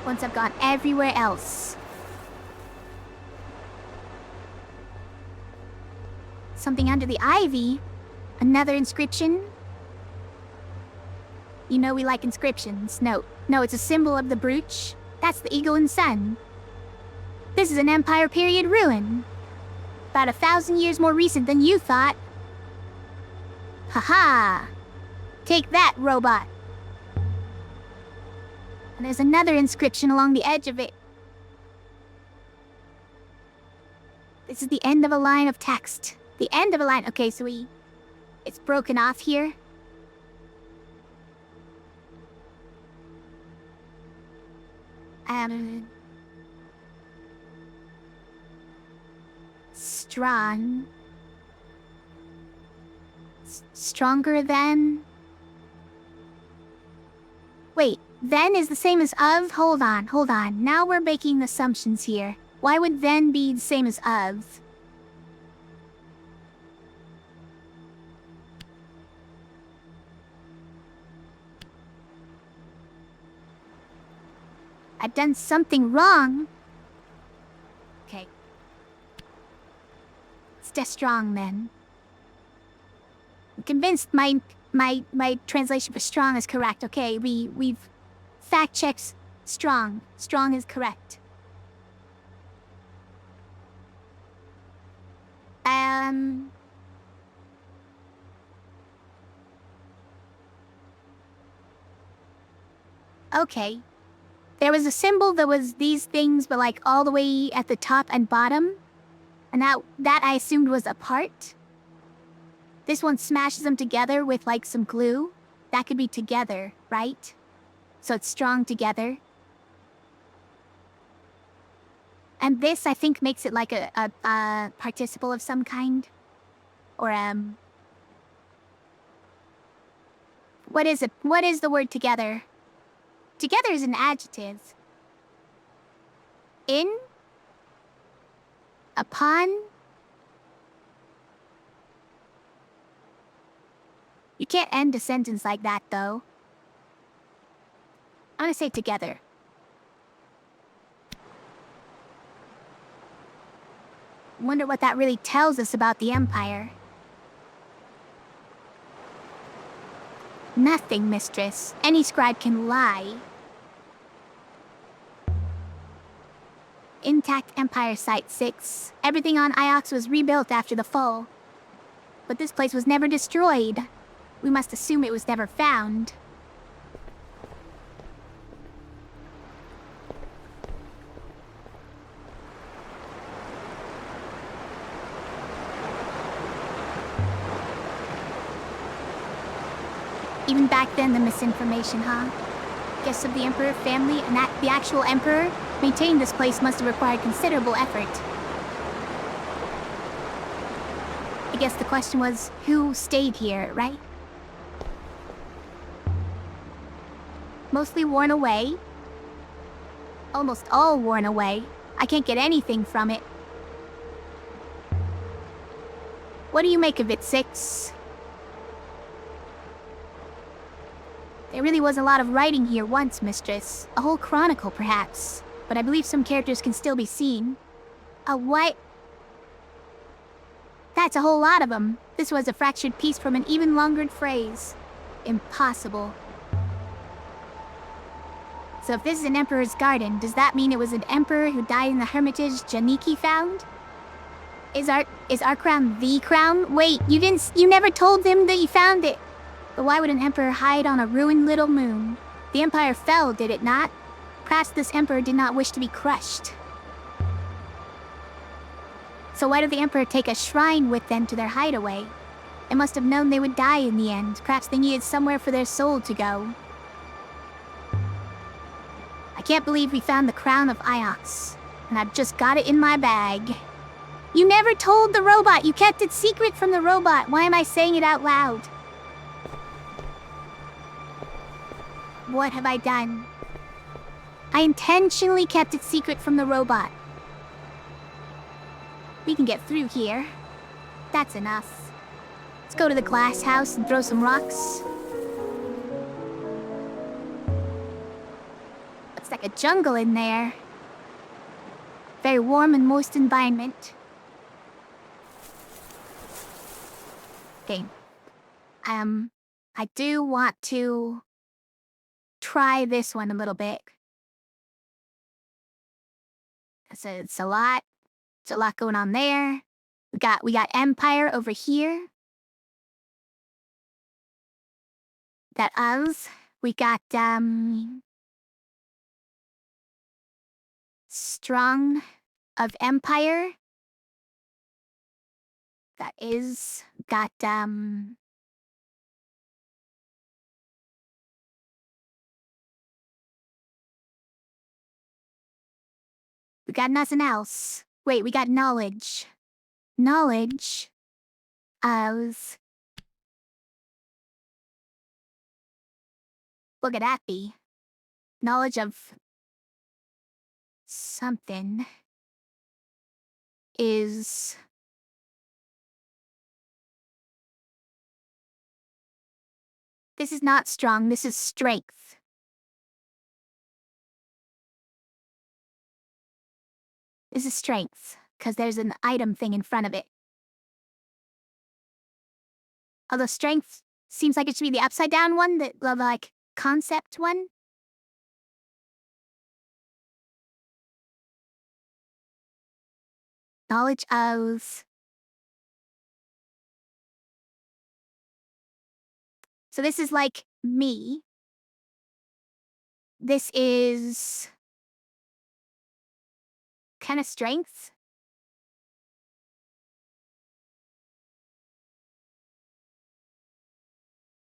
Once I've gone everywhere else. Something under the ivy? Another inscription? You know we like inscriptions. No, it's a symbol of the brooch. That's the eagle and sun. This is an Empire period ruin. About 1,000 years more recent than you thought. Haha! Take that, robot! And there's another inscription along the edge of it. This is the end of a line of text. The end of a line. Okay, so it's broken off here. Strong. Stronger than... Wait, then is the same as of? Hold on. Now we're making assumptions here. Why would then be the same as of? I've done something wrong. Okay. Stay strong, then. I'm convinced my translation for strong is correct. Okay, we've fact-checked strong. Strong is correct. Okay. There was a symbol that was these things, but like all the way at the top and bottom. And that I assumed was a part. This one smashes them together with like some glue. That could be together, right? So it's strong together. And this, I think, makes it like a participle of some kind. Or, what is it? What is the word together? Together is an adjective. In? Upon? You can't end a sentence like that, though. I'm gonna say together. Wonder what that really tells us about the Empire. Nothing, mistress. Any scribe can lie. Intact Empire Site 6. Everything on Iox was rebuilt after the fall. But this place was never destroyed. We must assume it was never found. Even back then, the misinformation, huh? Guests of the Emperor family and the actual Emperor maintaining this place must have required considerable effort. I guess the question was, who stayed here, right? Mostly worn away. Almost all worn away. I can't get anything from it. What do you make of it, Six? There really was a lot of writing here once, mistress. A whole chronicle, perhaps. But I believe some characters can still be seen. A what? That's a whole lot of them. This was a fractured piece from an even longer phrase. Impossible. So if this is an Emperor's garden, does that mean it was an Emperor who died in the hermitage Janiki found? Is our crown the crown? Wait, you never told them that you found it. But why would an Emperor hide on a ruined little moon? The Empire fell, did it not? Perhaps this Emperor did not wish to be crushed. So why did the Emperor take a shrine with them to their hideaway? It must have known they would die in the end. Perhaps they needed somewhere for their soul to go. I can't believe we found the crown of Iox, and I've just got it in my bag. You never told the robot! You kept it secret from the robot! Why am I saying it out loud? What have I done? I intentionally kept it secret from the robot. We can get through here. That's enough. Let's go to the glass house and throw some rocks. Looks like a jungle in there. Very warm and moist environment. Okay. I do want to try this one a little bit. It's a lot. It's a lot going on there. We got Empire over here. That us. We got Strong of Empire. That is got we got nothing else. Wait, we got knowledge. Knowledge of... Look at that be. Knowledge of... something... is... This is not strong, this is strength. This is strength, because there's an item thing in front of it. Although strength seems like it should be the upside down one, the like concept one. Knowledge of So this is like me. This is kind of strength.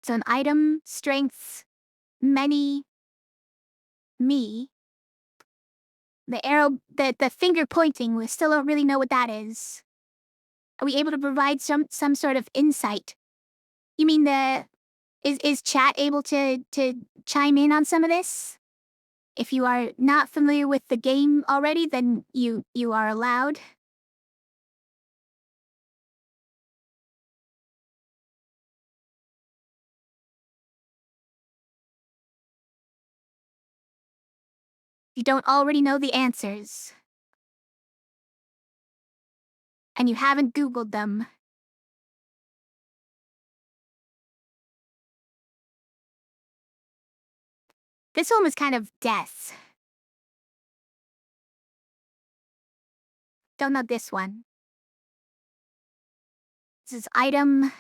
So an item, strength, many, me. The arrow, the finger pointing, we still don't really know what that is. Are we able to provide some sort of insight? You mean is chat able to chime in on some of this? If you are not familiar with the game already, then you are allowed. You don't already know the answers. And you haven't Googled them. This one was kind of death. Don't know this one. This is item.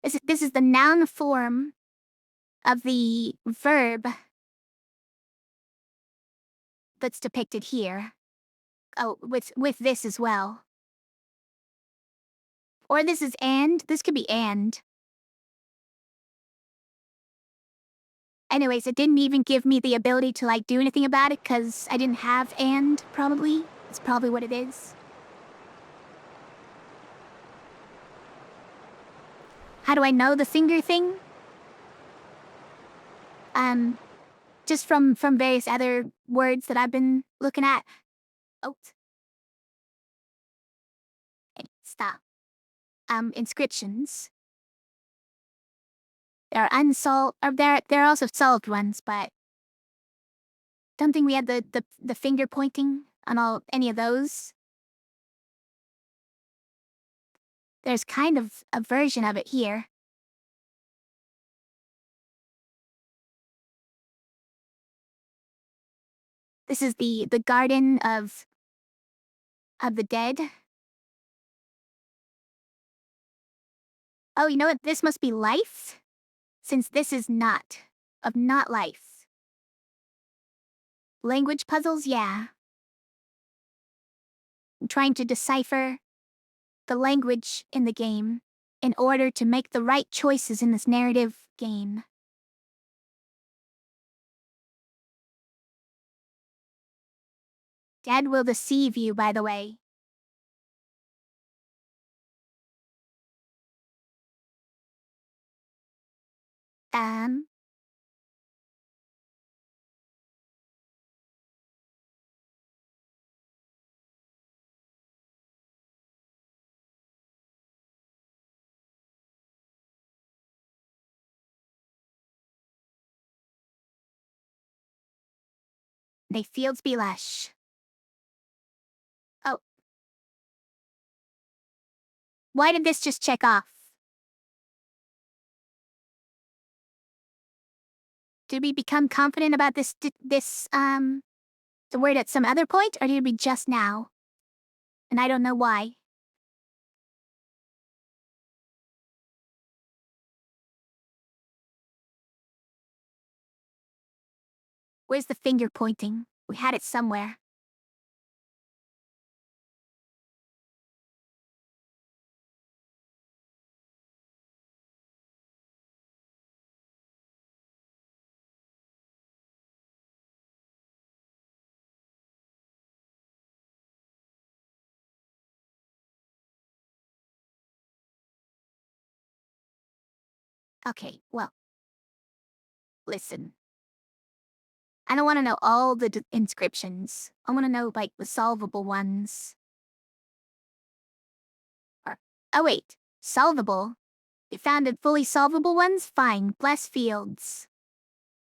This is the noun form of the verb that's depicted here. Oh, with this as well. Or this is and. This could be and. Anyways, it didn't even give me the ability to like do anything about it because I didn't have and, probably. It's probably what it is. How do I know the finger thing? Just from various other words that I've been looking at. Oh. Hey, stop. Inscriptions. There are unsolved, or there are also solved ones, but don't think we had the finger pointing on any of those. There's kind of a version of it here. This is the garden of the dead. Oh, you know what? This must be life, since this is not life. Language puzzles, yeah. I'm trying to decipher the language in the game in order to make the right choices in this narrative game. Dead will deceive you, by the way. They fields be lush. Oh. Why did this just check off? Did we become confident about the word at some other point, or did we just now? And I don't know why. Where's the finger pointing? We had it somewhere. Okay, well. Listen. I don't want to know all the inscriptions. I want to know, like, the solvable ones. Oh wait, solvable? You found it fully solvable ones? Fine, bless fields.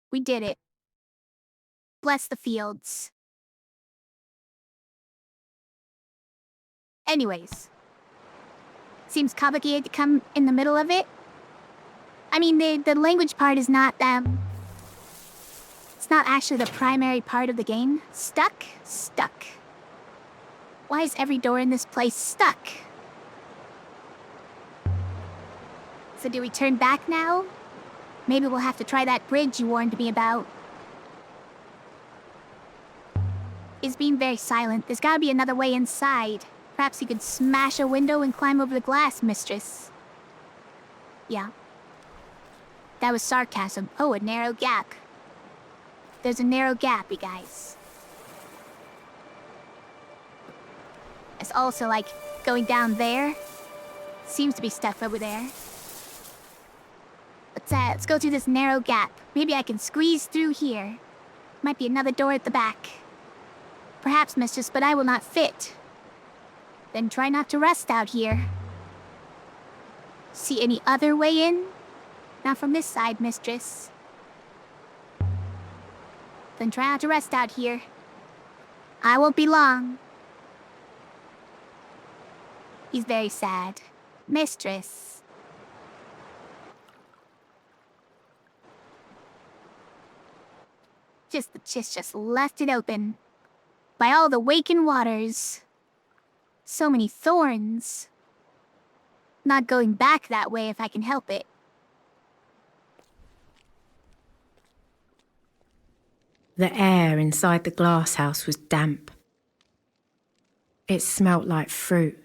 We did it. Bless the fields. Anyways. Seems complicated to come in the middle of it. I mean, the language part is not, it's not actually the primary part of the game. Stuck? Stuck. Why is every door in this place stuck? So do we turn back now? Maybe we'll have to try that bridge you warned me about. He's being very silent. There's gotta be another way inside. Perhaps you could smash a window and climb over the glass, mistress. Yeah. That was sarcasm. Oh, a narrow gap. There's a narrow gap, you guys. It's also like going down there. Seems to be stuff over there. Let's go through this narrow gap. Maybe I can squeeze through here. Might be another door at the back. Perhaps, mistress, but I will not fit. Then try not to rest out here. See any other way in? Not from this side, mistress. Then try not to rest out here. I won't be long. He's very sad. Mistress. The chist just left it open. By all the waking waters. So many thorns. Not going back that way if I can help it. The air inside the glass house was damp. It smelt like fruit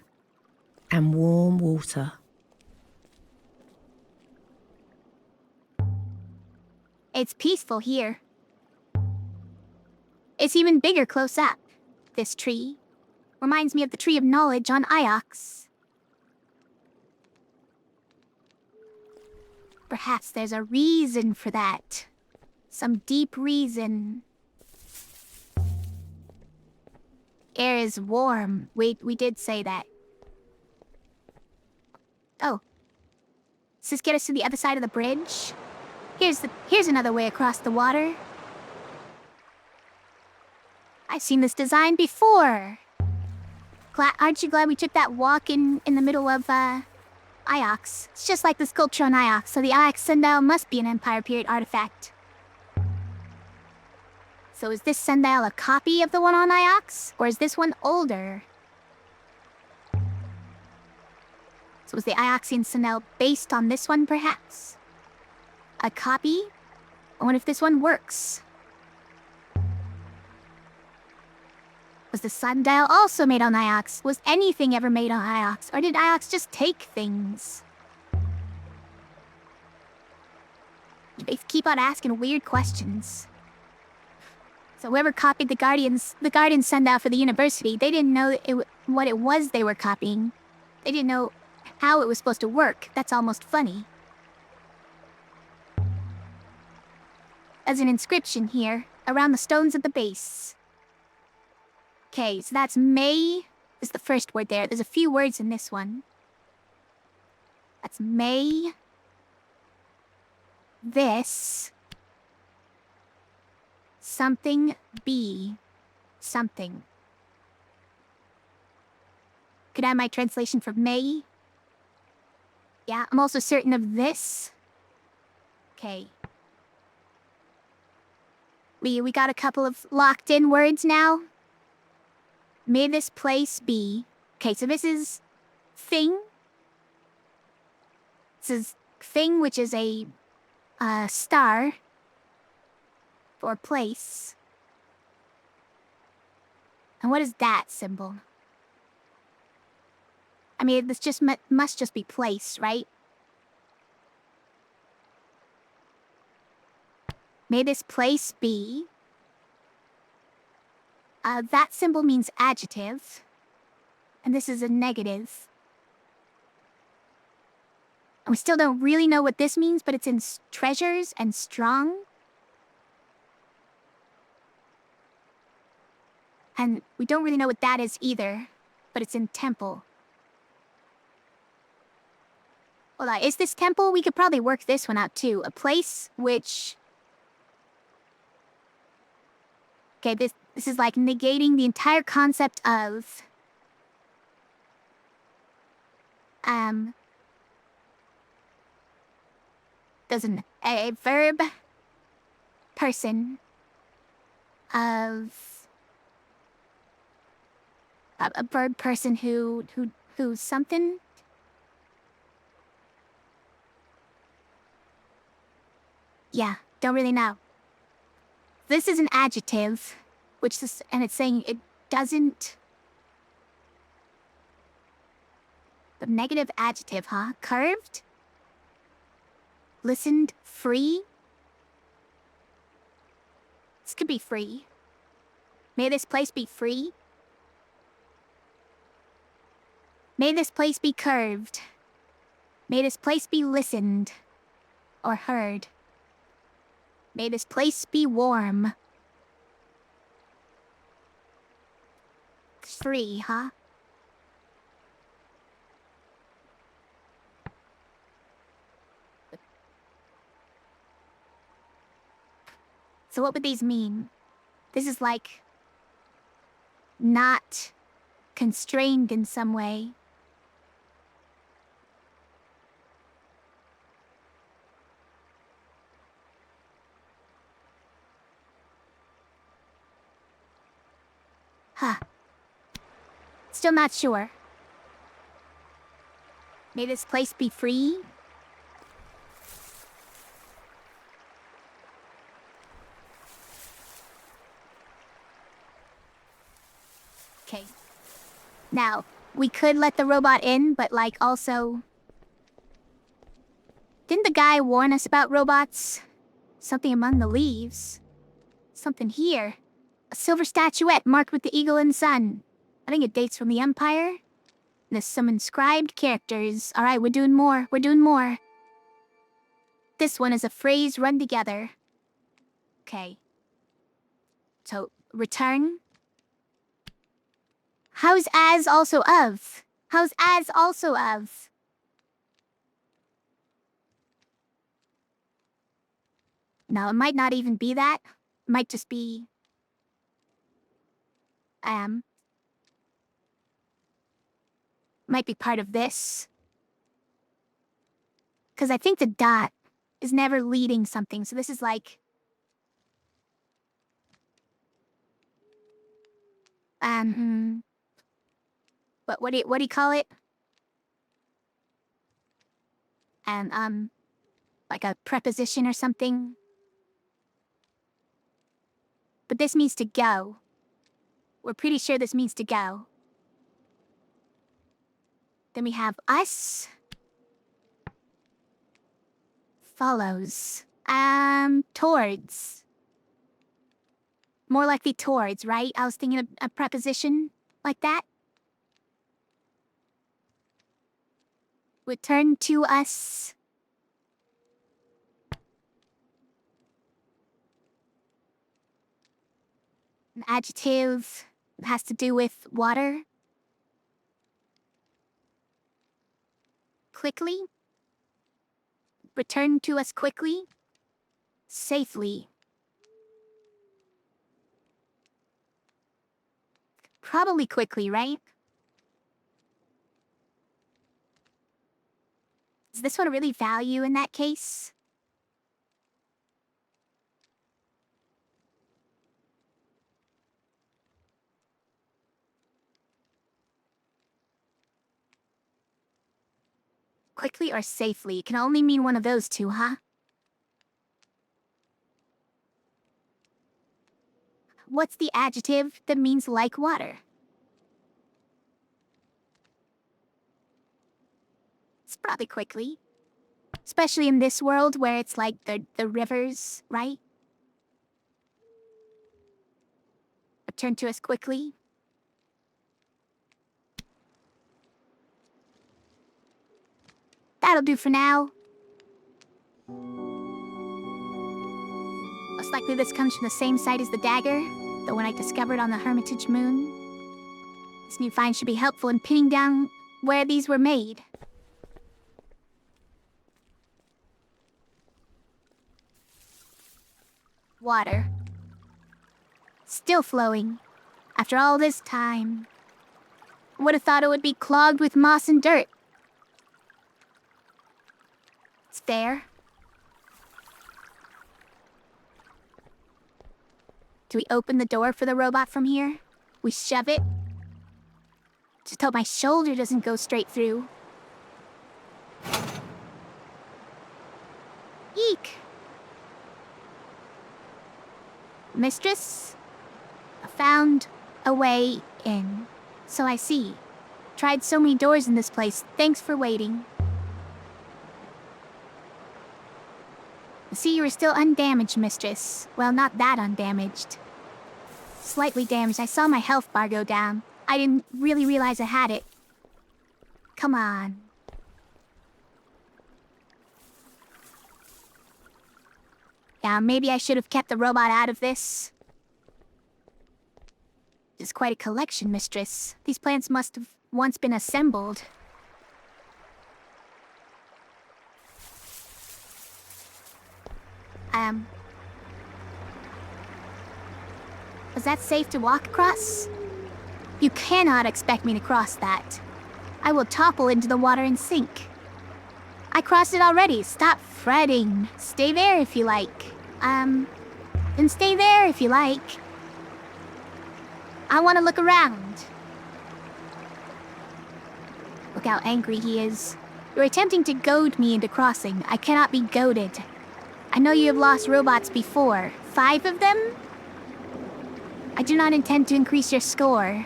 and warm water. It's peaceful here. It's even bigger close up. This tree reminds me of the Tree of Knowledge on Iox. Perhaps there's a reason for that. Some deep reason. Air is warm. We did say that. Oh. Does this get us to the other side of the bridge? Here's another way across the water. I've seen this design before. Aren't you glad we took that walk in the middle of, Iox? It's just like the sculpture on Iox, so the Iox sundial must be an Empire period artifact. So is this sundial a copy of the one on Iox? Or is this one older? So was the Ioxian sundial based on this one, perhaps? A copy? I wonder if this one works. Was the sundial also made on Iox? Was anything ever made on Iox? Or did Iox just take things? They keep on asking weird questions. So whoever copied the Guardian sundial for the university, they didn't know what it was they were copying. They didn't know how it was supposed to work. That's almost funny. There's an inscription here, around the stones at the base. Okay, so that's May is the first word there. There's a few words in this one. That's May. This. Something be. Something. Could I have my translation for May? Yeah, I'm also certain of this. Okay. We got a couple of locked-in words now. May this place be... Okay, so this is... Thing. This is thing, which is a... star. For place. And what is that symbol? I mean, this just must just be place, right? May this place be... that symbol means adjective. And this is a negative. And we still don't really know what this means, but it's in treasures and strong. And we don't really know what that is either, but it's in temple. Hold on, is this temple? We could probably work this one out too. A place which... Okay, this is like negating the entire concept of... Doesn't... A verb... Person... Of... A verb person who something... Yeah, don't really know. This is an adjective, and it's saying it doesn't... The negative adjective, huh? Curved? Listened? Free? This could be free. May this place be free? May this place be curved. May this place be listened or heard. May this place be warm. Free, huh? So what would these mean? This is like... not constrained in some way. Huh. Still not sure. May this place be free? Okay. Now, we could let the robot in, but like also... Didn't the guy warn us about robots? Something among the leaves. Something here. A silver statuette marked with the eagle and sun. I think it dates from the Empire. There's some inscribed characters. Alright, we're doing more. We're doing more. This one is a phrase run together. Okay. So, return. How's as also of? How's as also of? No, it might not even be that. It might just be... Might be part of this. Because I think the dot is never leading something, so this is like... But what do you call it? Like a preposition or something? But this means to go. We're pretty sure this means to go. Then we have us. Follows. Towards. More likely towards, right? I was thinking of a preposition like that. Return to us. An adjective has to do with water. Quickly. Return to us quickly. Safely. Probably quickly, right? Is this one really value in that case? Quickly or safely? It can only mean one of those two, huh? What's the adjective that means like water? It's probably quickly. Especially in this world where it's like the rivers, right? Return to us quickly. That'll do for now. Most likely this comes from the same site as the dagger, the one I discovered on the Hermitage Moon. This new find should be helpful in pinning down where these were made. Water. Still flowing. After all this time. Would have thought it would be clogged with moss and dirt. It's there. Do we open the door for the robot from here? We shove it? Just hope my shoulder doesn't go straight through. Eek! Mistress? I found a way in. So I see. Tried so many doors in this place. Thanks for waiting. I see you are still undamaged, Mistress. Well, not that undamaged. Slightly damaged. I saw my health bar go down. I didn't really realize I had it. Come on. Yeah, maybe I should have kept the robot out of this. It's quite a collection, Mistress. These plants must have once been assembled. Was that safe to walk across? You cannot expect me to cross that. I will topple into the water and sink. I crossed it already. Stop fretting. Stay there if you like. Then stay there if you like. I want to look around. Look how angry he is. You're attempting to goad me into crossing. I cannot be goaded. I know you have lost robots before. 5 of them? I do not intend to increase your score.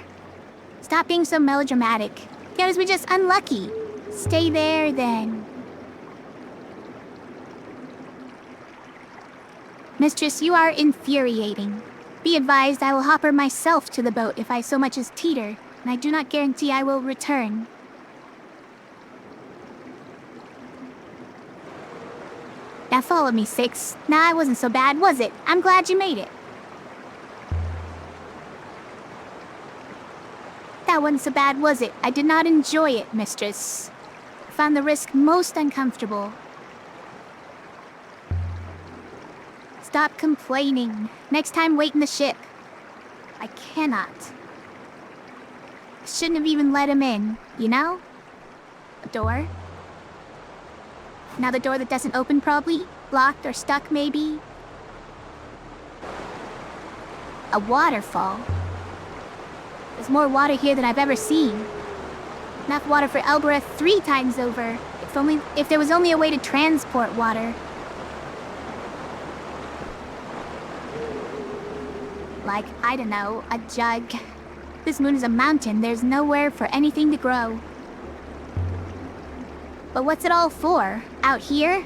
Stop being so melodramatic. The others were just unlucky. Stay there, then. Mistress, you are infuriating. Be advised, I will hopper myself to the boat if I so much as teeter, and I do not guarantee I will return. Now follow me, Six. Nah, it wasn't so bad, was it? I'm glad you made it. That wasn't so bad, was it? I did not enjoy it, Mistress. I found the risk most uncomfortable. Stop complaining. Next time, wait in the ship. I cannot. I shouldn't have even let him in, you know? A door? Now the door that doesn't open, probably? Locked or stuck, maybe? A waterfall. There's more water here than I've ever seen. Enough water for Elbereth 3 times over. If there was only a way to transport water. Like, I don't know, a jug. This moon is a mountain. There's nowhere for anything to grow. But what's it all for? Out here?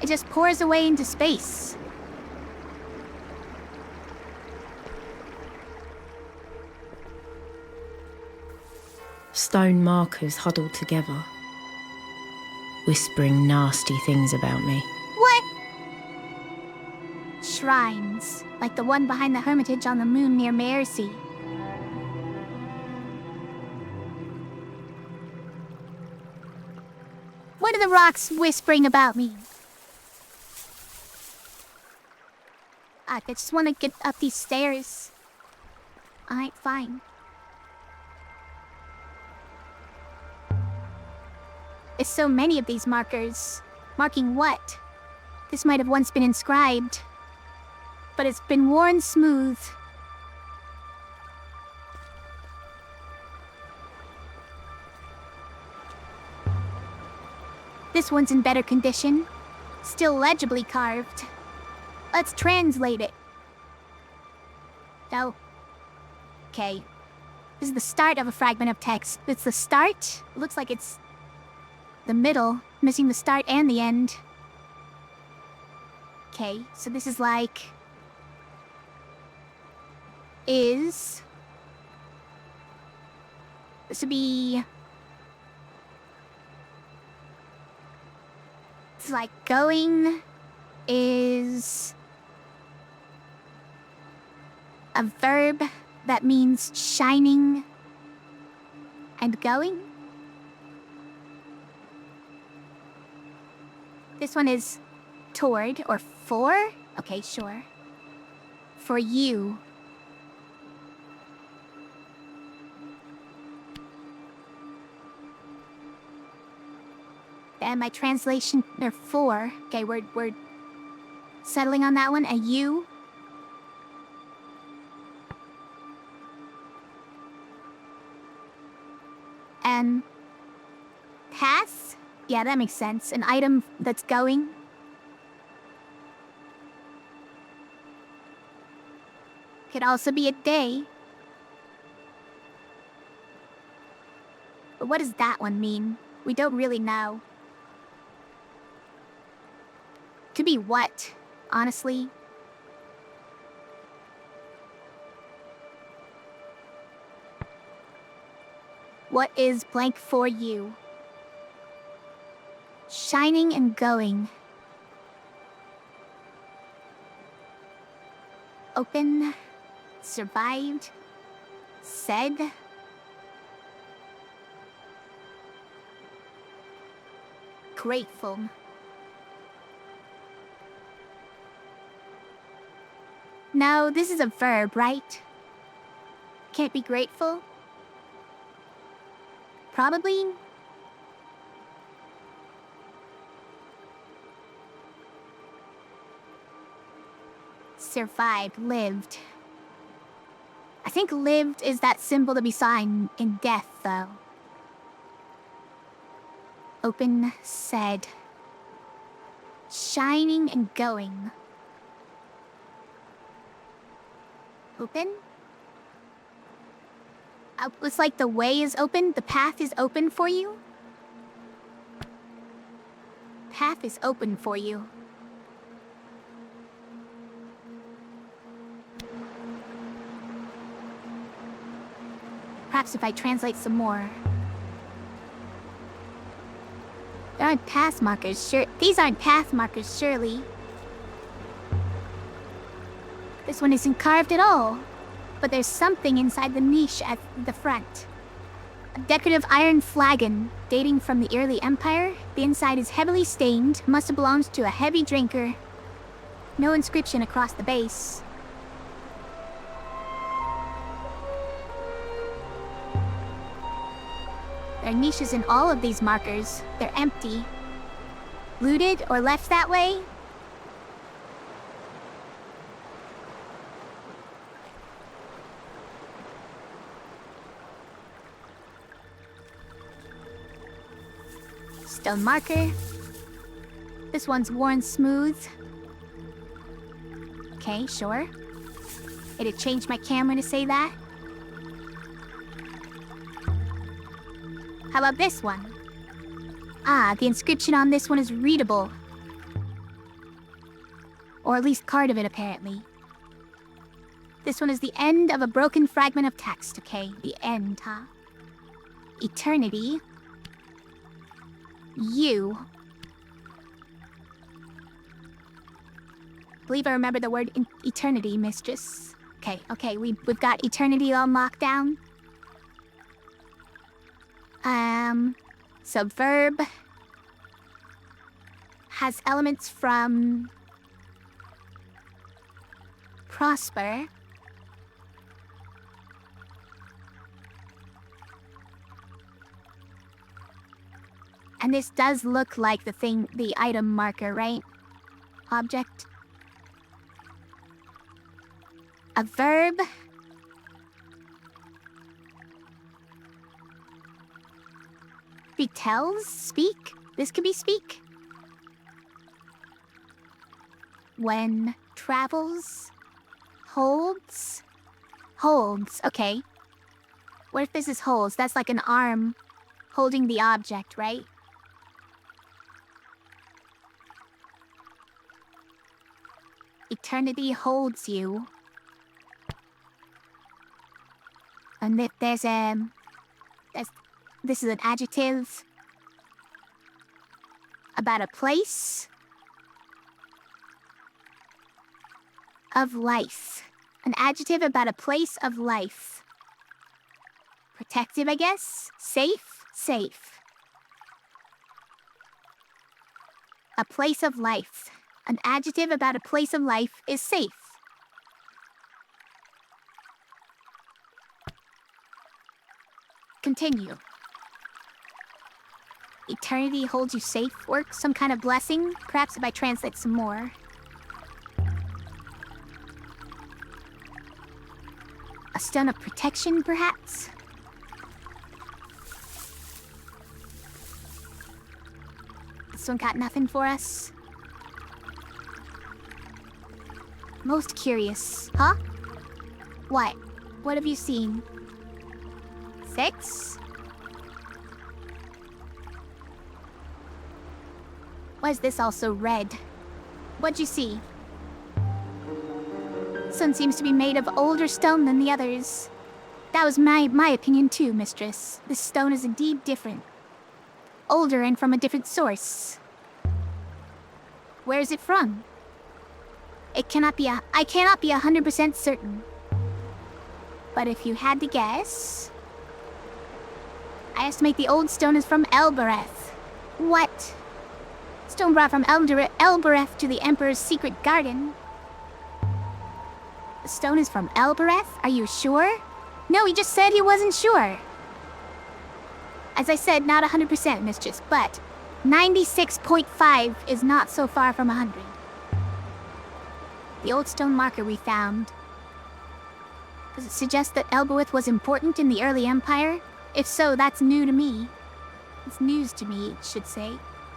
It just pours away into space. Stone markers huddled together, whispering nasty things about me. What? Shrines, like the one behind the hermitage on the moon near Mersey. What are the rocks whispering about me? I just want to get up these stairs. Alright, fine. There's so many of these markers. Marking what? This might have once been inscribed. But it's been worn smooth. This one's in better condition. Still legibly carved. Let's translate it. Oh. Okay. This is the start of a fragment of text. It's the start. It looks like it's the middle, missing the start and the end. Okay, so this is like... This would be... It's like going is a verb that means shining and going. This one is toward or for. Okay, sure. For you. And my translation, or for. Okay, we're settling on that one. A you. And pass? Yeah, that makes sense. An item that's going. Could also be a day. But what does that one mean? We don't really know. Could be what, honestly? What is blank for you? Shining and going. Open. Survived. Said. Grateful. No, this is a verb, right? Can't be grateful? Probably. Survived, lived. I think lived is that symbol to be signed in death, though. Open, said. Shining and going. Open? It's like the way is open, the path is open for you? Path is open for you. Perhaps if I translate some more. There aren't path markers, sure. These aren't path markers, surely. This one isn't carved at all. But there's something inside the niche at the front. A decorative iron flagon, dating from the early empire. The inside is heavily stained, must have belonged to a heavy drinker. No inscription across the base. There are niches in all of these markers. They're empty. Looted or left that way? Stone marker. This one's worn smooth. Okay, sure. It'd change my camera to say that. How about this one? Ah, the inscription on this one is readable. Or at least part of it, apparently. This one is the end of a broken fragment of text, okay? The end, huh? Eternity. You. Believe I remember the word eternity, mistress. Okay, we've got eternity on lockdown. So verb has elements from prosper. And this does look like the item marker, right? Object. A verb. Be tells? Speak? This could be speak. When travels. Holds. Holds, okay. What if this is holds? That's like an arm holding the object, right? Eternity holds you. And if this is an adjective about a place of life. An adjective about a place of life. Protective, I guess? Safe? Safe. A place of life. An adjective about a place of life is safe. Continue. Eternity holds you safe work, some kind of blessing? Perhaps if I translate some more. A stone of protection, perhaps? This one got nothing for us. Most curious, huh? What? What have you seen? 6? Why is this also red? What'd you see? This one seems to be made of older stone than the others. That was my opinion too, mistress. This stone is indeed different. Older and from a different source. Where is it from? I cannot be 100% certain. But if you had to guess, I estimate the old stone is from Elbereth. What? Stone brought from Elbereth to the Emperor's secret garden. The stone is from Elbereth? Are you sure? No, he just said he wasn't sure. As I said, not 100%, mistress, but 96.5 is not so far from 100. The old stone marker we found. Does it suggest that Elbereth was important in the early empire? If so, that's new to me. It's news to me, it should say.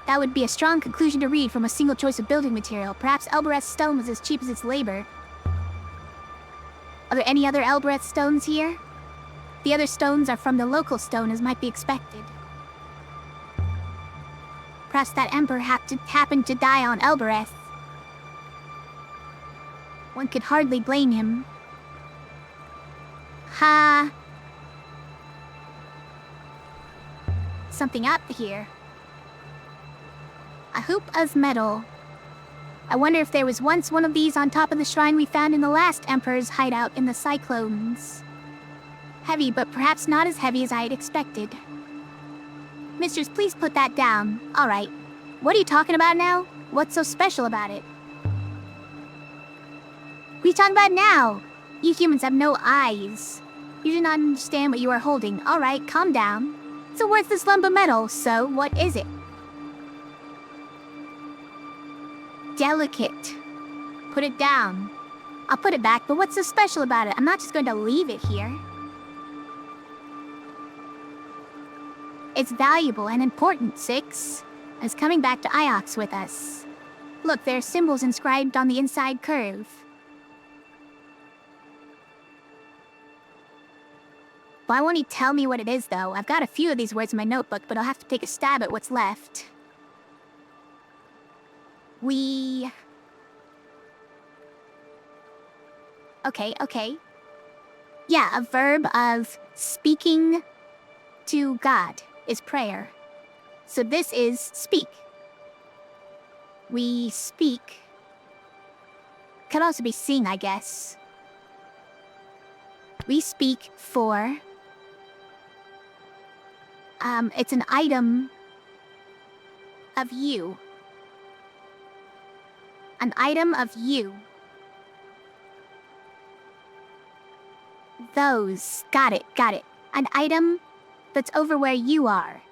That would be a strong conclusion to read from a single choice of building material. Perhaps Elbereth's stone was as cheap as its labor. Are there any other Elbereth stones here? The other stones are from the local stone, as might be expected. Perhaps that emperor happened to die on Elbereth. One could hardly blame him. Ha! Something up here. A hoop of metal. I wonder if there was once one of these on top of the shrine we found in the last Emperor's hideout in the Cyclones. Heavy, but perhaps not as heavy as I had expected. Mistress, please put that down. Alright. What are you talking about now? What's so special about it? What are you talking about now? You humans have no eyes. You do not understand what you are holding. Alright, calm down. It's a worthless lump of metal, so what is it? Delicate. Put it down. I'll put it back, but what's so special about it? I'm not just going to leave it here. It's valuable and important, Six. It's coming back to Iox with us. Look, there are symbols inscribed on the inside curve. Why won't he tell me what it is, though? I've got a few of these words in my notebook, but I'll have to take a stab at what's left. Okay. Yeah, a verb of speaking to God is prayer. So this is speak. We speak. Could also be sing, I guess. We speak for... it's an item of you. An item of you. Those. Got it. An item that's over where you are.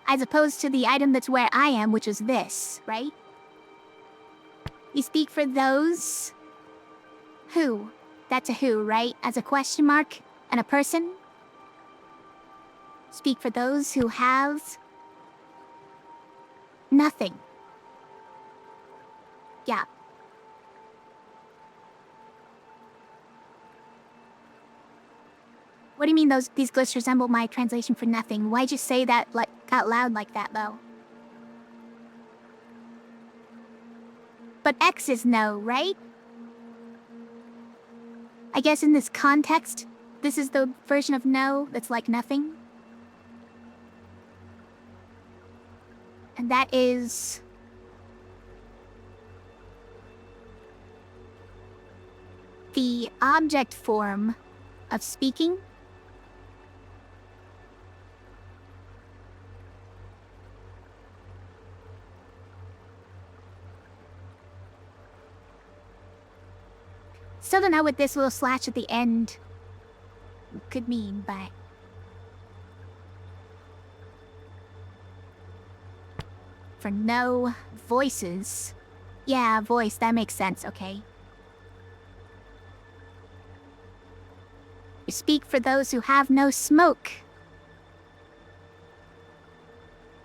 As opposed to the item that's where I am, which is this, right? You speak for those... Who? That's a who, right? As a question mark? And a person? Speak for those who have... nothing. Yeah. What do you mean these glyphs resemble my translation for nothing? Why'd you say that out loud like that, though? But X is no, right? I guess in this context, this is the version of no that's like nothing. And that is... the object form of speaking. Still don't know what this little slash at the end could mean, but... For no voices. Yeah, voice, that makes sense, okay. You speak for those who have no smoke.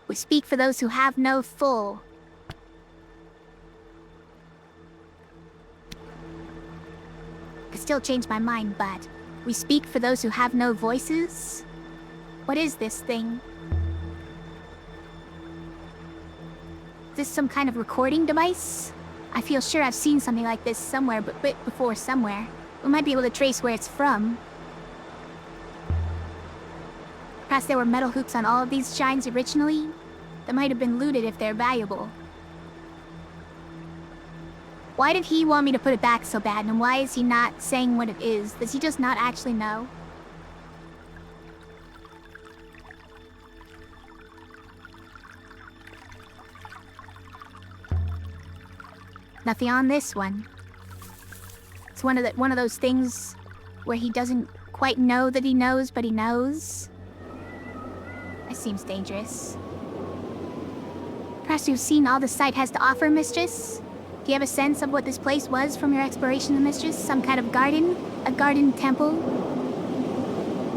We speak for those who have no full. Because still change my mind, but we speak for those who have no voices? What is this thing? Is this some kind of recording device? I feel sure I've seen something like this somewhere, but before somewhere. We might be able to trace where it's from. Perhaps there were metal hoops on all of these shines originally? That might have been looted if they're valuable. Why did he want me to put it back so bad, and why is he not saying what it is? Does he just not actually know? Nothing on this one. It's one of those things where he doesn't quite know that he knows, but he knows. That seems dangerous. Perhaps you've seen all the site has to offer, Mistress? Do you have a sense of what this place was from your exploration, Mistress? Some kind of garden? A garden temple?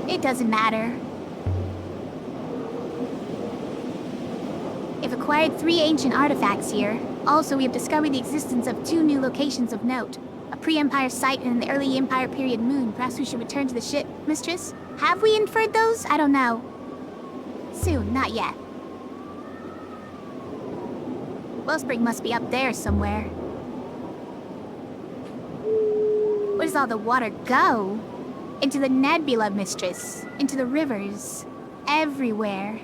It doesn't matter. We've acquired 3 ancient artifacts here. Also, we have discovered the existence of 2 new locations of note. A pre-Empire site and an early Empire period moon. Perhaps we should return to the ship, Mistress? Have we inferred those? I don't know. Soon, not yet. Wellspring must be up there somewhere. Where does all the water go? Into the nebula, Mistress. Into the rivers. Everywhere.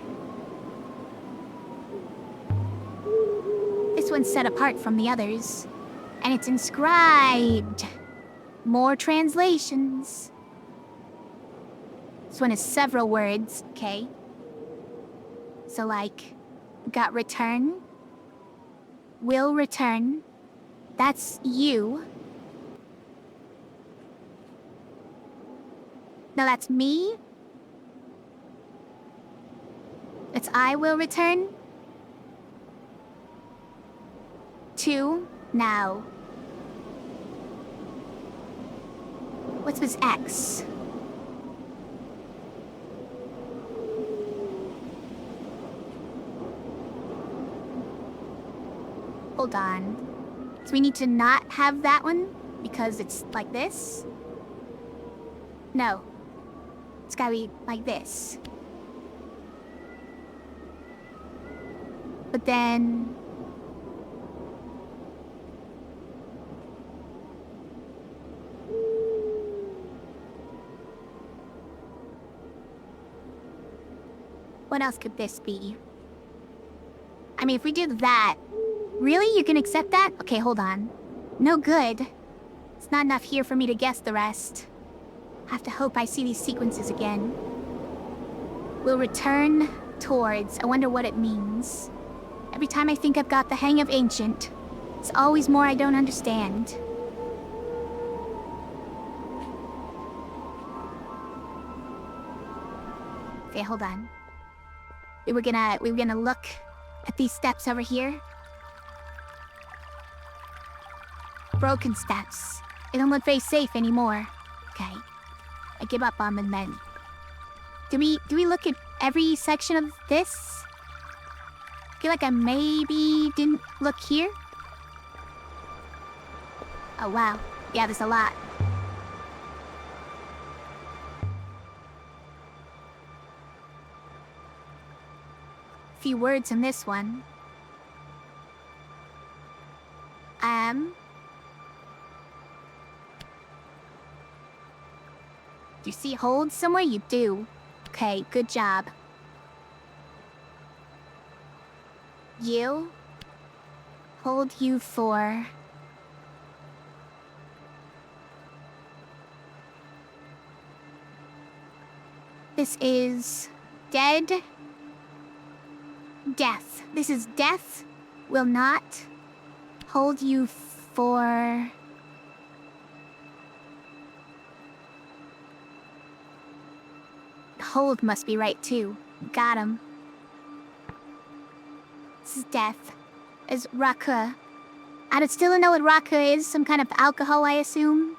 This one's set apart from the others. And it's inscribed. More translations. This one has several words, okay? So like, got return. Will return. That's you. No, that's me. It's I will return. 2, now. What's this X? Hold on. So we need to not have that one because it's like this? No. It's gotta be like this. But then... what else could this be? I mean, if we do that... Really? You can accept that? Okay, hold on. No good. It's not enough here for me to guess the rest. I have to hope I see these sequences again. We'll return towards. I wonder what it means. Every time I think I've got the hang of ancient, it's always more I don't understand. Okay, hold on. We were gonna look at these steps over here. Broken steps. They don't look very safe anymore. Okay. I give up on them then. Do we look at every section of this? I feel like I maybe didn't look here. Oh wow. Yeah, there's a lot. Few words in this one. Do you see hold somewhere? You do. Okay, good job. You. Hold you for... This is... dead. Death. This is death. Will not hold you for... Hold must be right too. Got him. This is death. Is Raku. I don't still don't know what Raku is. Some kind of alcohol, I assume.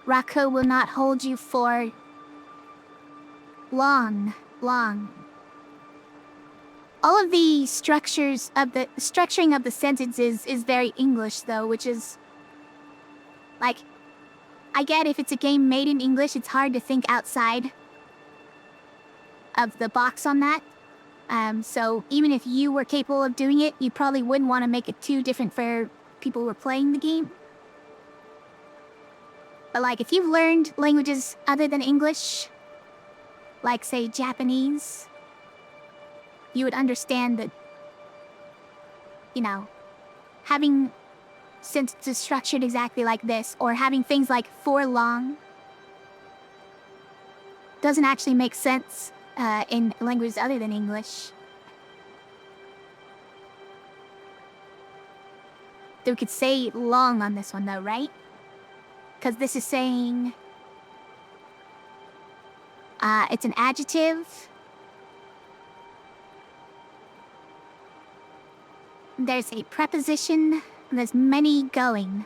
Raku will not hold you for... long. All of the structuring of the sentences is very English though, which is... like, I get if it's a game made in English, it's hard to think outside of the box on that. So even if you were capable of doing it, you probably wouldn't want to make it too different for people who are playing the game. But like, if you've learned languages other than English, like say Japanese, you would understand that, you know, having sentences structured exactly like this, or having things like for long, doesn't actually make sense in languages other than English. We could say long on this one though, right? Because this is saying it's an adjective. There's a preposition. And there's many going.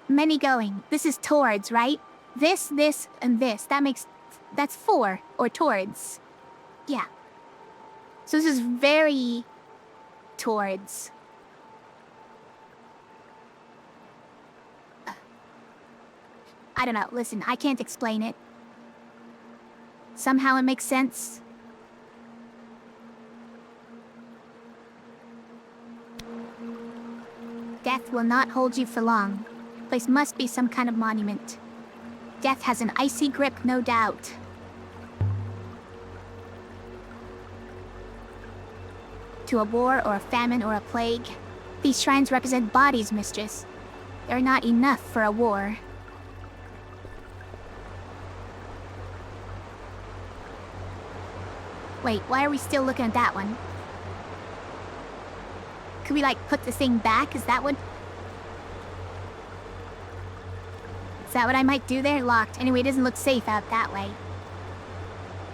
Many going. This is towards, right? This, and this. That's for, or towards. Yeah. So this is very towards. I don't know. Listen, I can't explain it. Somehow it makes sense. Death will not hold you for long. Place must be some kind of monument. Death has an icy grip, no doubt. To a war or a famine or a plague, these shrines represent bodies, mistress. They're not enough for a war. Wait, why are we still looking at that one? Could we, like, put the thing back? Is that what I might do there? Locked. Anyway, it doesn't look safe out that way.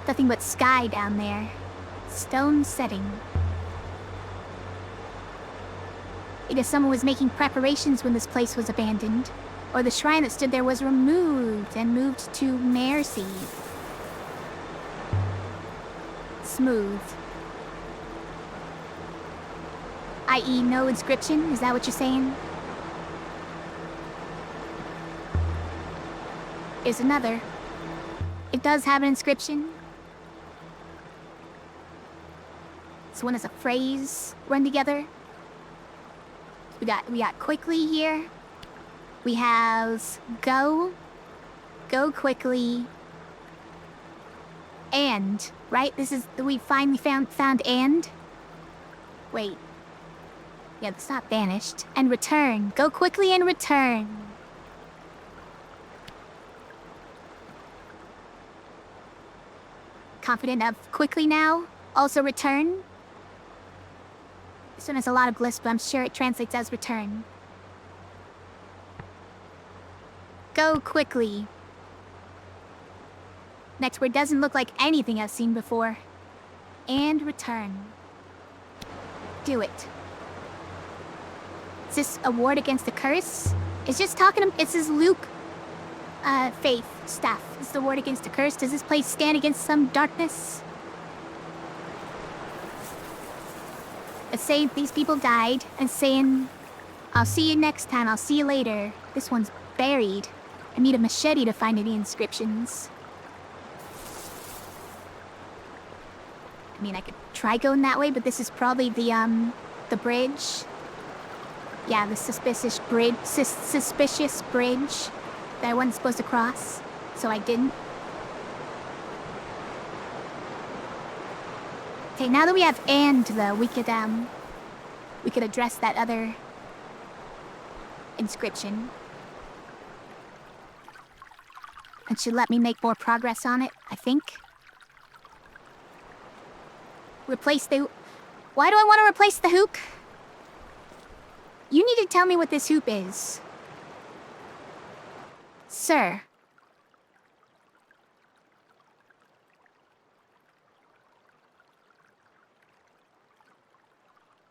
Nothing but sky down there. Stone setting. Either someone was making preparations when this place was abandoned, or the shrine that stood there was removed and moved to Mercy. Smooth. I.e. no inscription? Is that what you're saying? Here's another. It does have an inscription. This one is a phrase run together. We got quickly here. We have go quickly, and, right? This is, we finally found and. Wait. Yeah, it's not vanished. And return. Go quickly and return. Confident of quickly now. Also return. This one has a lot of glyphs, but I'm sure it translates as return. Go quickly. Next word doesn't look like anything I've seen before. And return. Do it. Is this a ward against the curse? It's just talking. It says Luke, faith, staff. Is the ward against the curse? Does this place stand against some darkness? It's saying these people died, and saying, I'll see you next time, I'll see you later. This one's buried. I need a machete to find any inscriptions. I mean, I could try going that way, but this is probably the bridge. Yeah, the suspicious bridge that I wasn't supposed to cross, so I didn't. Okay, now that we have and, though, we could address that other inscription. It should let me make more progress on it, I think. Replace the... Why do I want to replace the hoop? You need to tell me what this hoop is. Sir.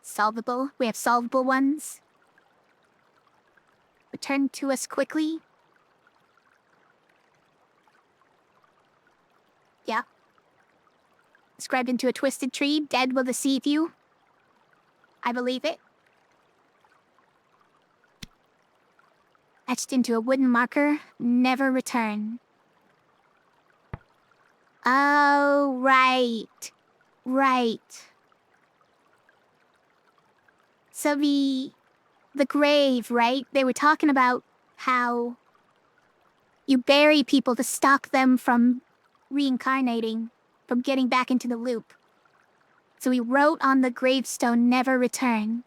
Solvable? We have solvable ones? Return to us quickly? Yeah. Inscribed into a twisted tree, dead will deceive you. I believe it. etched into a wooden marker, never return. Oh, right. Right. So the grave, right? They were talking about how you bury people to stop them from reincarnating, from getting back into the loop. So he wrote on the gravestone, never return.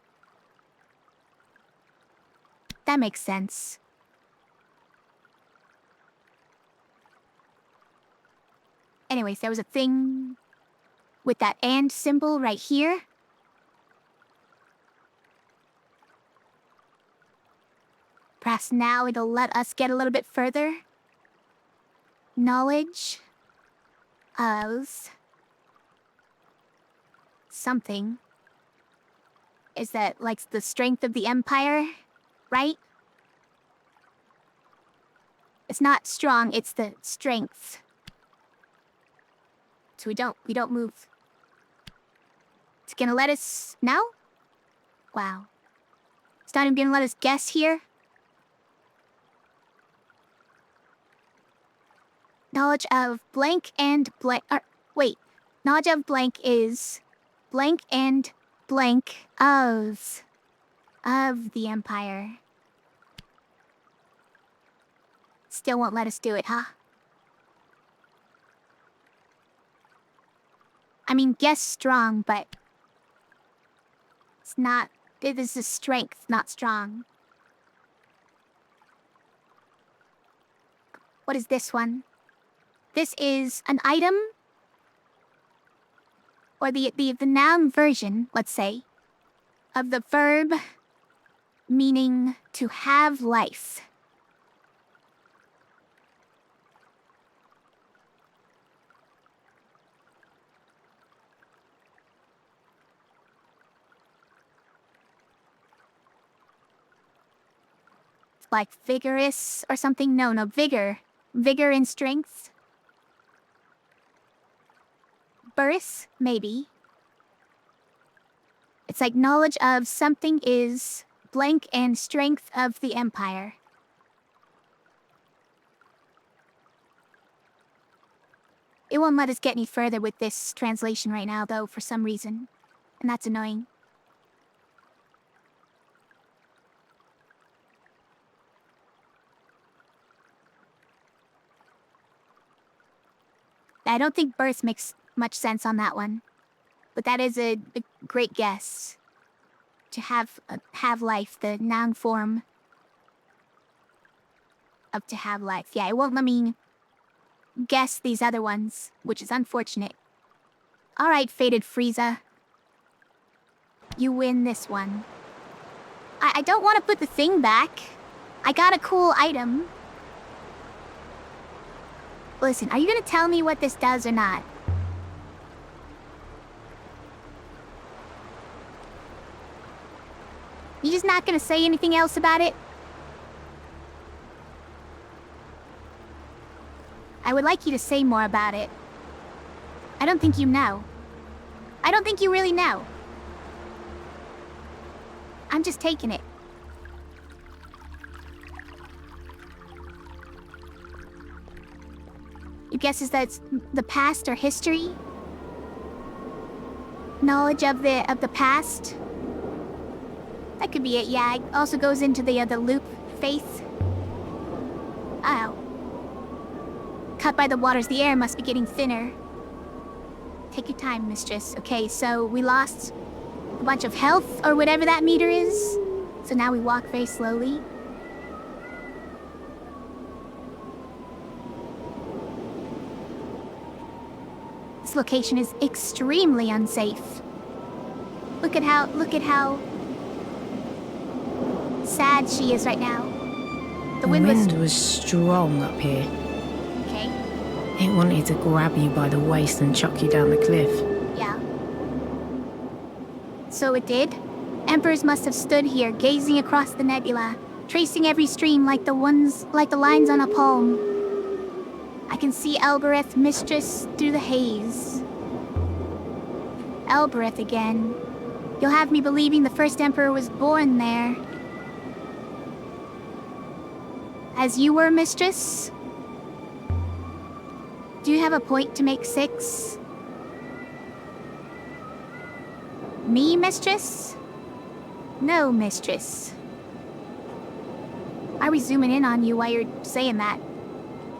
That makes sense. Anyways, there was a thing with that and symbol right here. Perhaps now it'll let us get a little bit further. Knowledge of something. Is that like the strength of the Empire, right? It's not strong, it's the strength. So we don't move. It's gonna let us now? Wow. It's not even gonna let us guess here. Knowledge of blank and blank. Wait. Knowledge of blank is blank and blank of the Empire. Still won't let us do it, huh? I mean, guess strong, but it's not. This is strength, not strong. What is this one? This is an item, or the noun version, let's say, of the verb meaning to have life. Like vigorous or something? No, vigor. Vigor and strength. Birth, maybe. It's like knowledge of something is blank and strength of the Empire. It won't let us get any further with this translation right now, though, for some reason. And that's annoying. I don't think birth makes much sense on that one. But that is a great guess. To have life, the noun form of to have life. Yeah, it won't let me guess these other ones, which is unfortunate. Alright, Fated Frieza. You win this one. I don't want to put the thing back. I got a cool item. Listen, are you gonna tell me what this does or not? You just not gonna say anything else about it? I would like you to say more about it. I don't think you know. I don't think you really know. I'm just taking it. Your guess is that it's the past or history? Knowledge of the past? That could be it, yeah. It also goes into the loop. Faith. Oh. Cut by the waters, the air must be getting thinner. Take your time, mistress. Okay, so we lost a bunch of health, or whatever that meter is. So now we walk very slowly. This location is extremely unsafe. Look at how sad she is right now. The wind was strong up here. Okay. It wanted to grab you by the waist and chuck you down the cliff. Yeah. So it did? Emperors must have stood here, gazing across the nebula, tracing every stream like the lines on a palm. I can see Elbereth, mistress, through the haze. Elbereth again. You'll have me believing the first emperor was born there. As you were, mistress? Do you have a point to make, Six? Me, mistress? No, mistress. I was zooming in on you while you're saying that.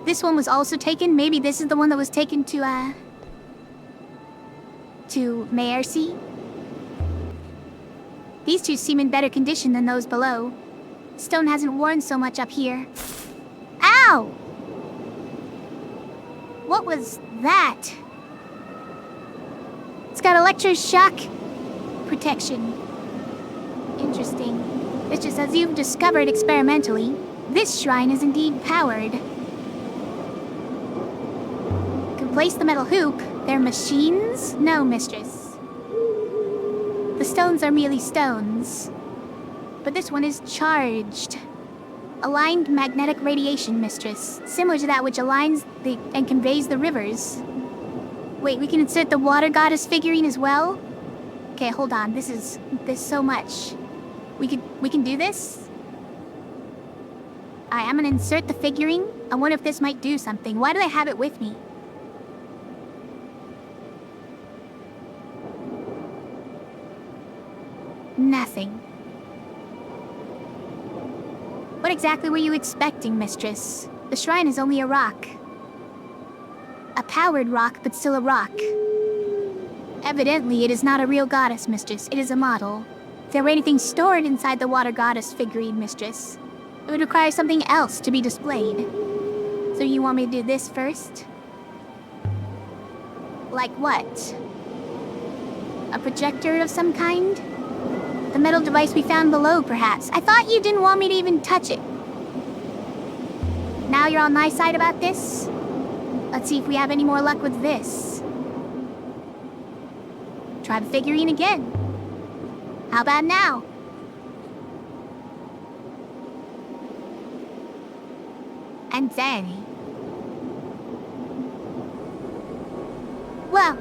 This one was also taken. Maybe this is the one that was taken to Maercy? These two seem in better condition than those below. Stone hasn't worn so much up here. Ow! What was that? It's got electroshock protection. Interesting. It's just as you've discovered experimentally, this shrine is indeed powered. Can place the metal hoop. They're machines? No, mistress. The stones are merely stones. But this one is charged. Aligned magnetic radiation, mistress. Similar to that which aligns and conveys the rivers. Wait, we can insert the water goddess figurine as well? Okay, hold on. There's so much. We can do this? Alright, I'm gonna insert the figurine. I wonder if this might do something. Why do I have it with me? Nothing. What exactly were you expecting, mistress? The shrine is only a rock. A powered rock, but still a rock. Evidently, it is not a real goddess, mistress. It is a model. If there were anything stored inside the water goddess figurine, mistress, it would require something else to be displayed. So you want me to do this first? Like what? A projector of some kind? The metal device we found below, perhaps. I thought you didn't want me to even touch it. Now you're on my side about this? Let's see if we have any more luck with this. Try the figurine again. How about now? And then... well,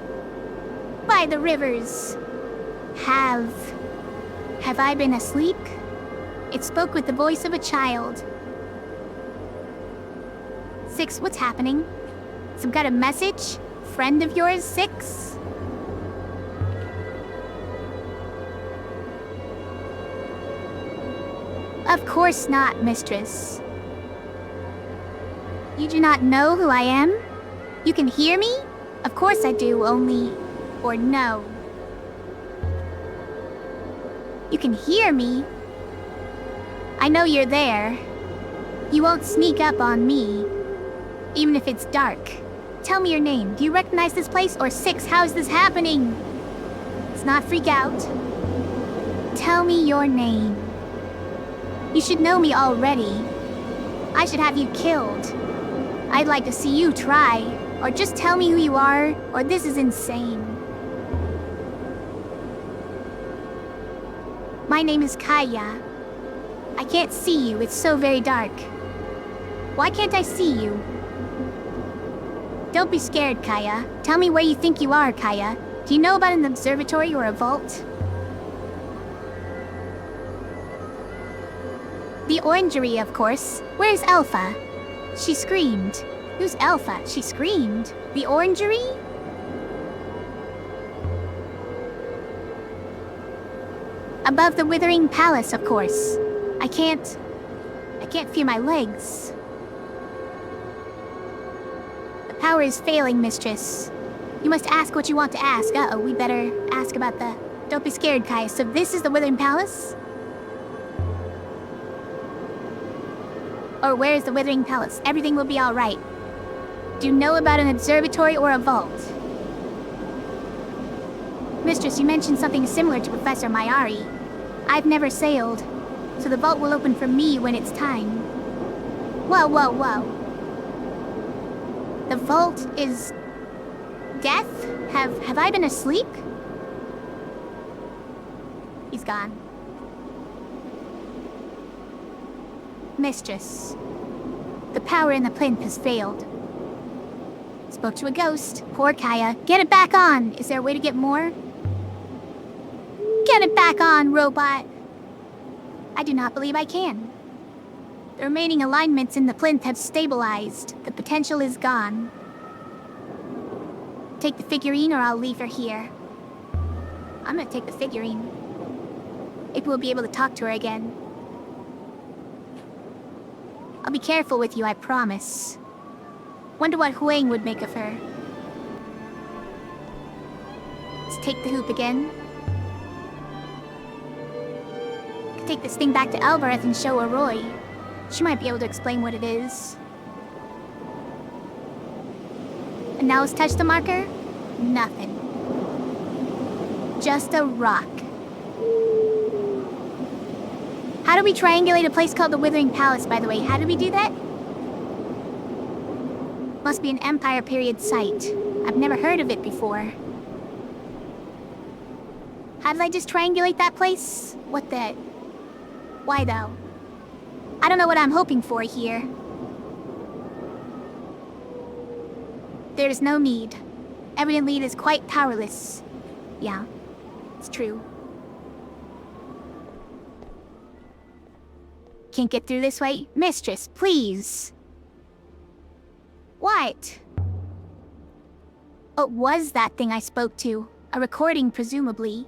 by the rivers. Have I been asleep? It spoke with the voice of a child. Six, what's happening? Some kind of message? Friend of yours, Six? Of course not, mistress. You do not know who I am? You can hear me? Of course I do, only... or no. You can hear me? I know you're there. You won't sneak up on me, even if it's dark. Tell me your name. Do you recognize this place? Or Six, how is this happening? Let's not freak out. Tell me your name. You should know me already. I should have you killed. I'd like to see you try. Or just tell me who you are, or this is insane. My name is Kaya. I can't see you, it's so very dark. Why can't I see you? Don't be scared, Kaya. Tell me where you think you are, Kaya. Do you know about an observatory or a vault? The orangery, of course. Where's Alpha? She screamed. Who's Alpha? She screamed. The orangery? Above the Withering Palace, of course. I can't feel my legs. The power is failing, mistress. You must ask what you want to ask. Uh-oh, we better ask about the... Don't be scared, Kaya. So this is the Withering Palace? Or where is the Withering Palace? Everything will be alright. Do you know about an observatory or a vault? Mistress, you mentioned something similar to Professor Mayari. I've never sailed, so the vault will open for me when it's time. Whoa, whoa, whoa. The vault is... death? Have I been asleep? He's gone. Mistress, the power in the plinth has failed. Spoke to a ghost. Poor Kaya. Get it back on! Is there a way to get more? Get it back on, robot! I do not believe I can. The remaining alignments in the plinth have stabilized. The potential is gone. Take the figurine or I'll leave her here. I'm gonna take the figurine. Maybe we'll be able to talk to her again. I'll be careful with you, I promise. Wonder what Huang would make of her. Let's take the hoop again. Could take this thing back to Alvarez and show Roy. She might be able to explain what it is. And now let's touch the marker. Nothing. Just a rock. How do we triangulate a place called the Withering Palace, by the way? How do we do that? Must be an Empire period site. I've never heard of it before. How did I just triangulate that place? What the... Why though? I don't know what I'm hoping for here. There's no need. Evidently it is quite powerless. Yeah, it's true. Can't get through this way? Mistress, please. What? What was that thing I spoke to? A recording, presumably.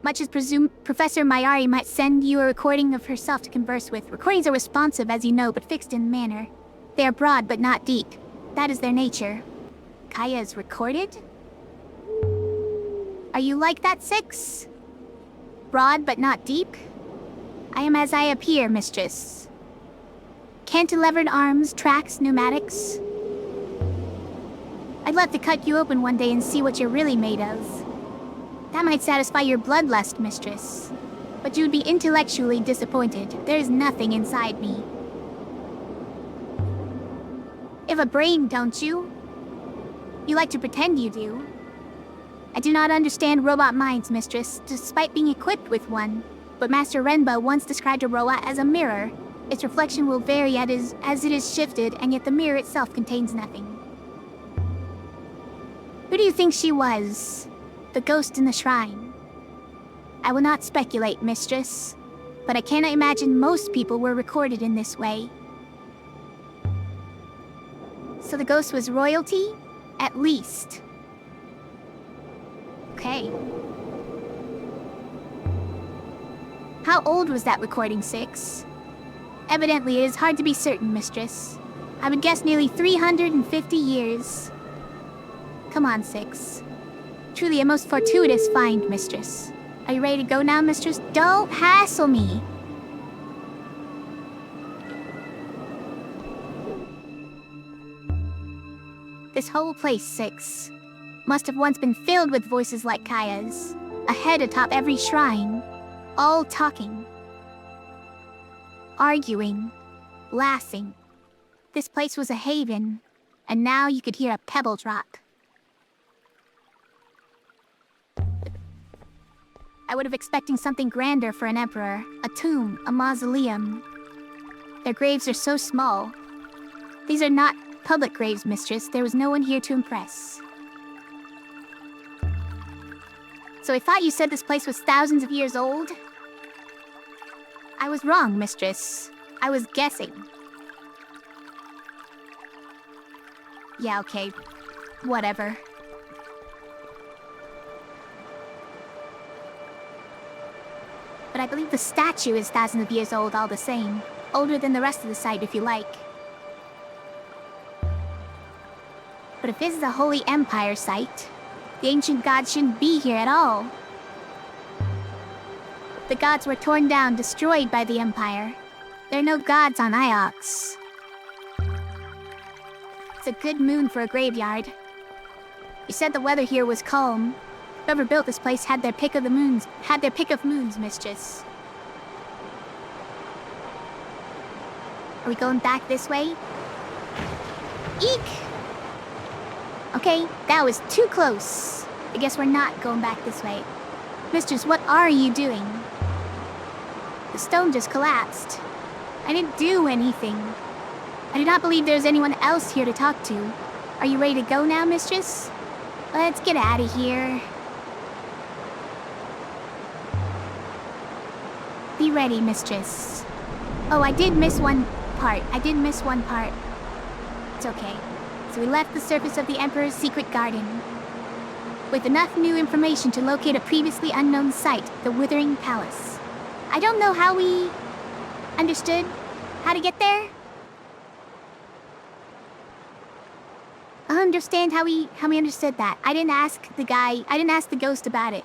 Much as Professor Mayari might send you a recording of herself to converse with. Recordings are responsive, as you know, but fixed in manner. They are broad, but not deep. That is their nature. Kaya is recorded? Are you like that, Six? Broad, but not deep? I am as I appear, mistress. Cantilevered arms, tracks, pneumatics. I'd love to cut you open one day and see what you're really made of. That might satisfy your bloodlust, mistress. But you'd be intellectually disappointed. There's nothing inside me. You have a brain, don't you? You like to pretend you do. I do not understand robot minds, mistress, despite being equipped with one. But Master Renba once described a robot as a mirror. Its reflection will vary as it is shifted, and yet the mirror itself contains nothing. Who do you think she was? The ghost in the shrine. I will not speculate, mistress, but I cannot imagine most people were recorded in this way. So the ghost was royalty? At least. Okay. How old was that recording, Six? Evidently, it is hard to be certain, mistress. I would guess nearly 350 years. Come on, Six. Truly a most fortuitous find, mistress. Are you ready to go now, mistress? Don't hassle me! This whole place, Six, must have once been filled with voices like Kaya's. A head atop every shrine. All talking. Arguing. Laughing. This place was a haven, and now you could hear a pebble drop. I would have expected something grander for an emperor. A tomb, a mausoleum. Their graves are so small. These are not public graves, mistress. There was no one here to impress. So I thought you said this place was thousands of years old? I was wrong, mistress. I was guessing. Yeah, okay. Whatever. But I believe the statue is thousands of years old all the same. Older than the rest of the site, if you like. But if this is a Holy Empire site, the ancient gods shouldn't be here at all. The gods were torn down, destroyed by the Empire. There are no gods on Iox. It's a good moon for a graveyard. You said the weather here was calm. Whoever built this place had their pick of moons, mistress. Are we going back this way? Eek! Okay, that was too close. I guess we're not going back this way. Mistress, what are you doing? The stone just collapsed. I didn't do anything. I do not believe there's anyone else here to talk to. Are you ready to go now, mistress? Let's get out of here. Be ready, mistress. Oh, I did miss one part. I did miss one part. It's okay. So we left the surface of the Emperor's secret garden with enough new information to locate a previously unknown site, the Withering Palace. I don't know how we understood how to get there. I understand how we understood that. I didn't ask the ghost about it.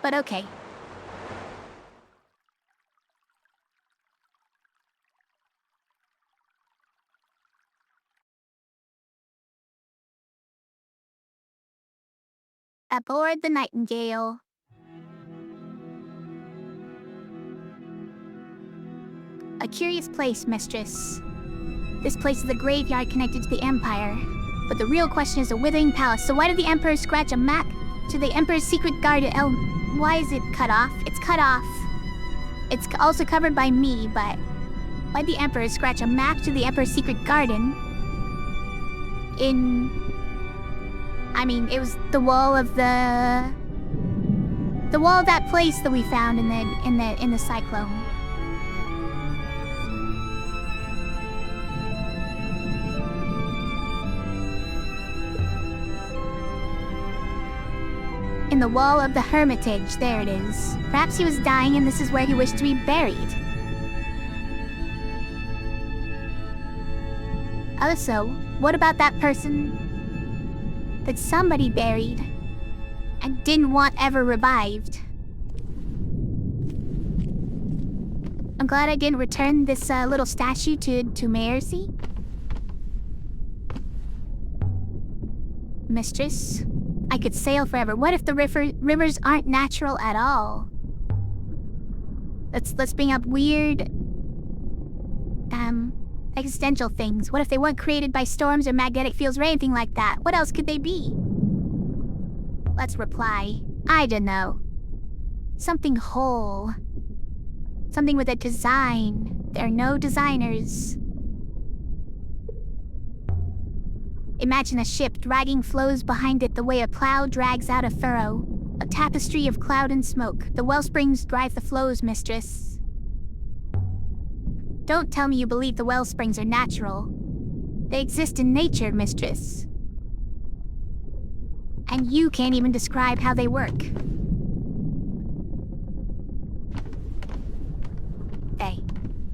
But okay. Aboard the Nightingale. A curious place, mistress. This place is a graveyard connected to the Empire. But the real question is the Withering Palace. So why did the Emperor scratch a map to the Emperor's secret garden? Why is it cut off? It's cut off. It's also covered by me, but why'd the Emperor scratch a map to the Emperor's secret garden? It was the wall of that place that we found in the cyclone. In the wall of the Hermitage, there it is. Perhaps he was dying and this is where he wished to be buried. Also, what about that person that somebody buried and didn't want ever revived? I'm glad I didn't return this little statue to Maercy. Mistress, I could sail forever. What if the rivers aren't natural at all? Let's bring up weird, existential things. What if they weren't created by storms or magnetic fields or anything like that? What else could they be? Let's reply. I don't know. Something whole. Something with a design. There are no designers. Imagine a ship dragging flows behind it the way a plow drags out a furrow. A tapestry of cloud and smoke. The wellsprings drive the flows, mistress. Don't tell me you believe the wellsprings are natural. They exist in nature, mistress. And you can't even describe how they work.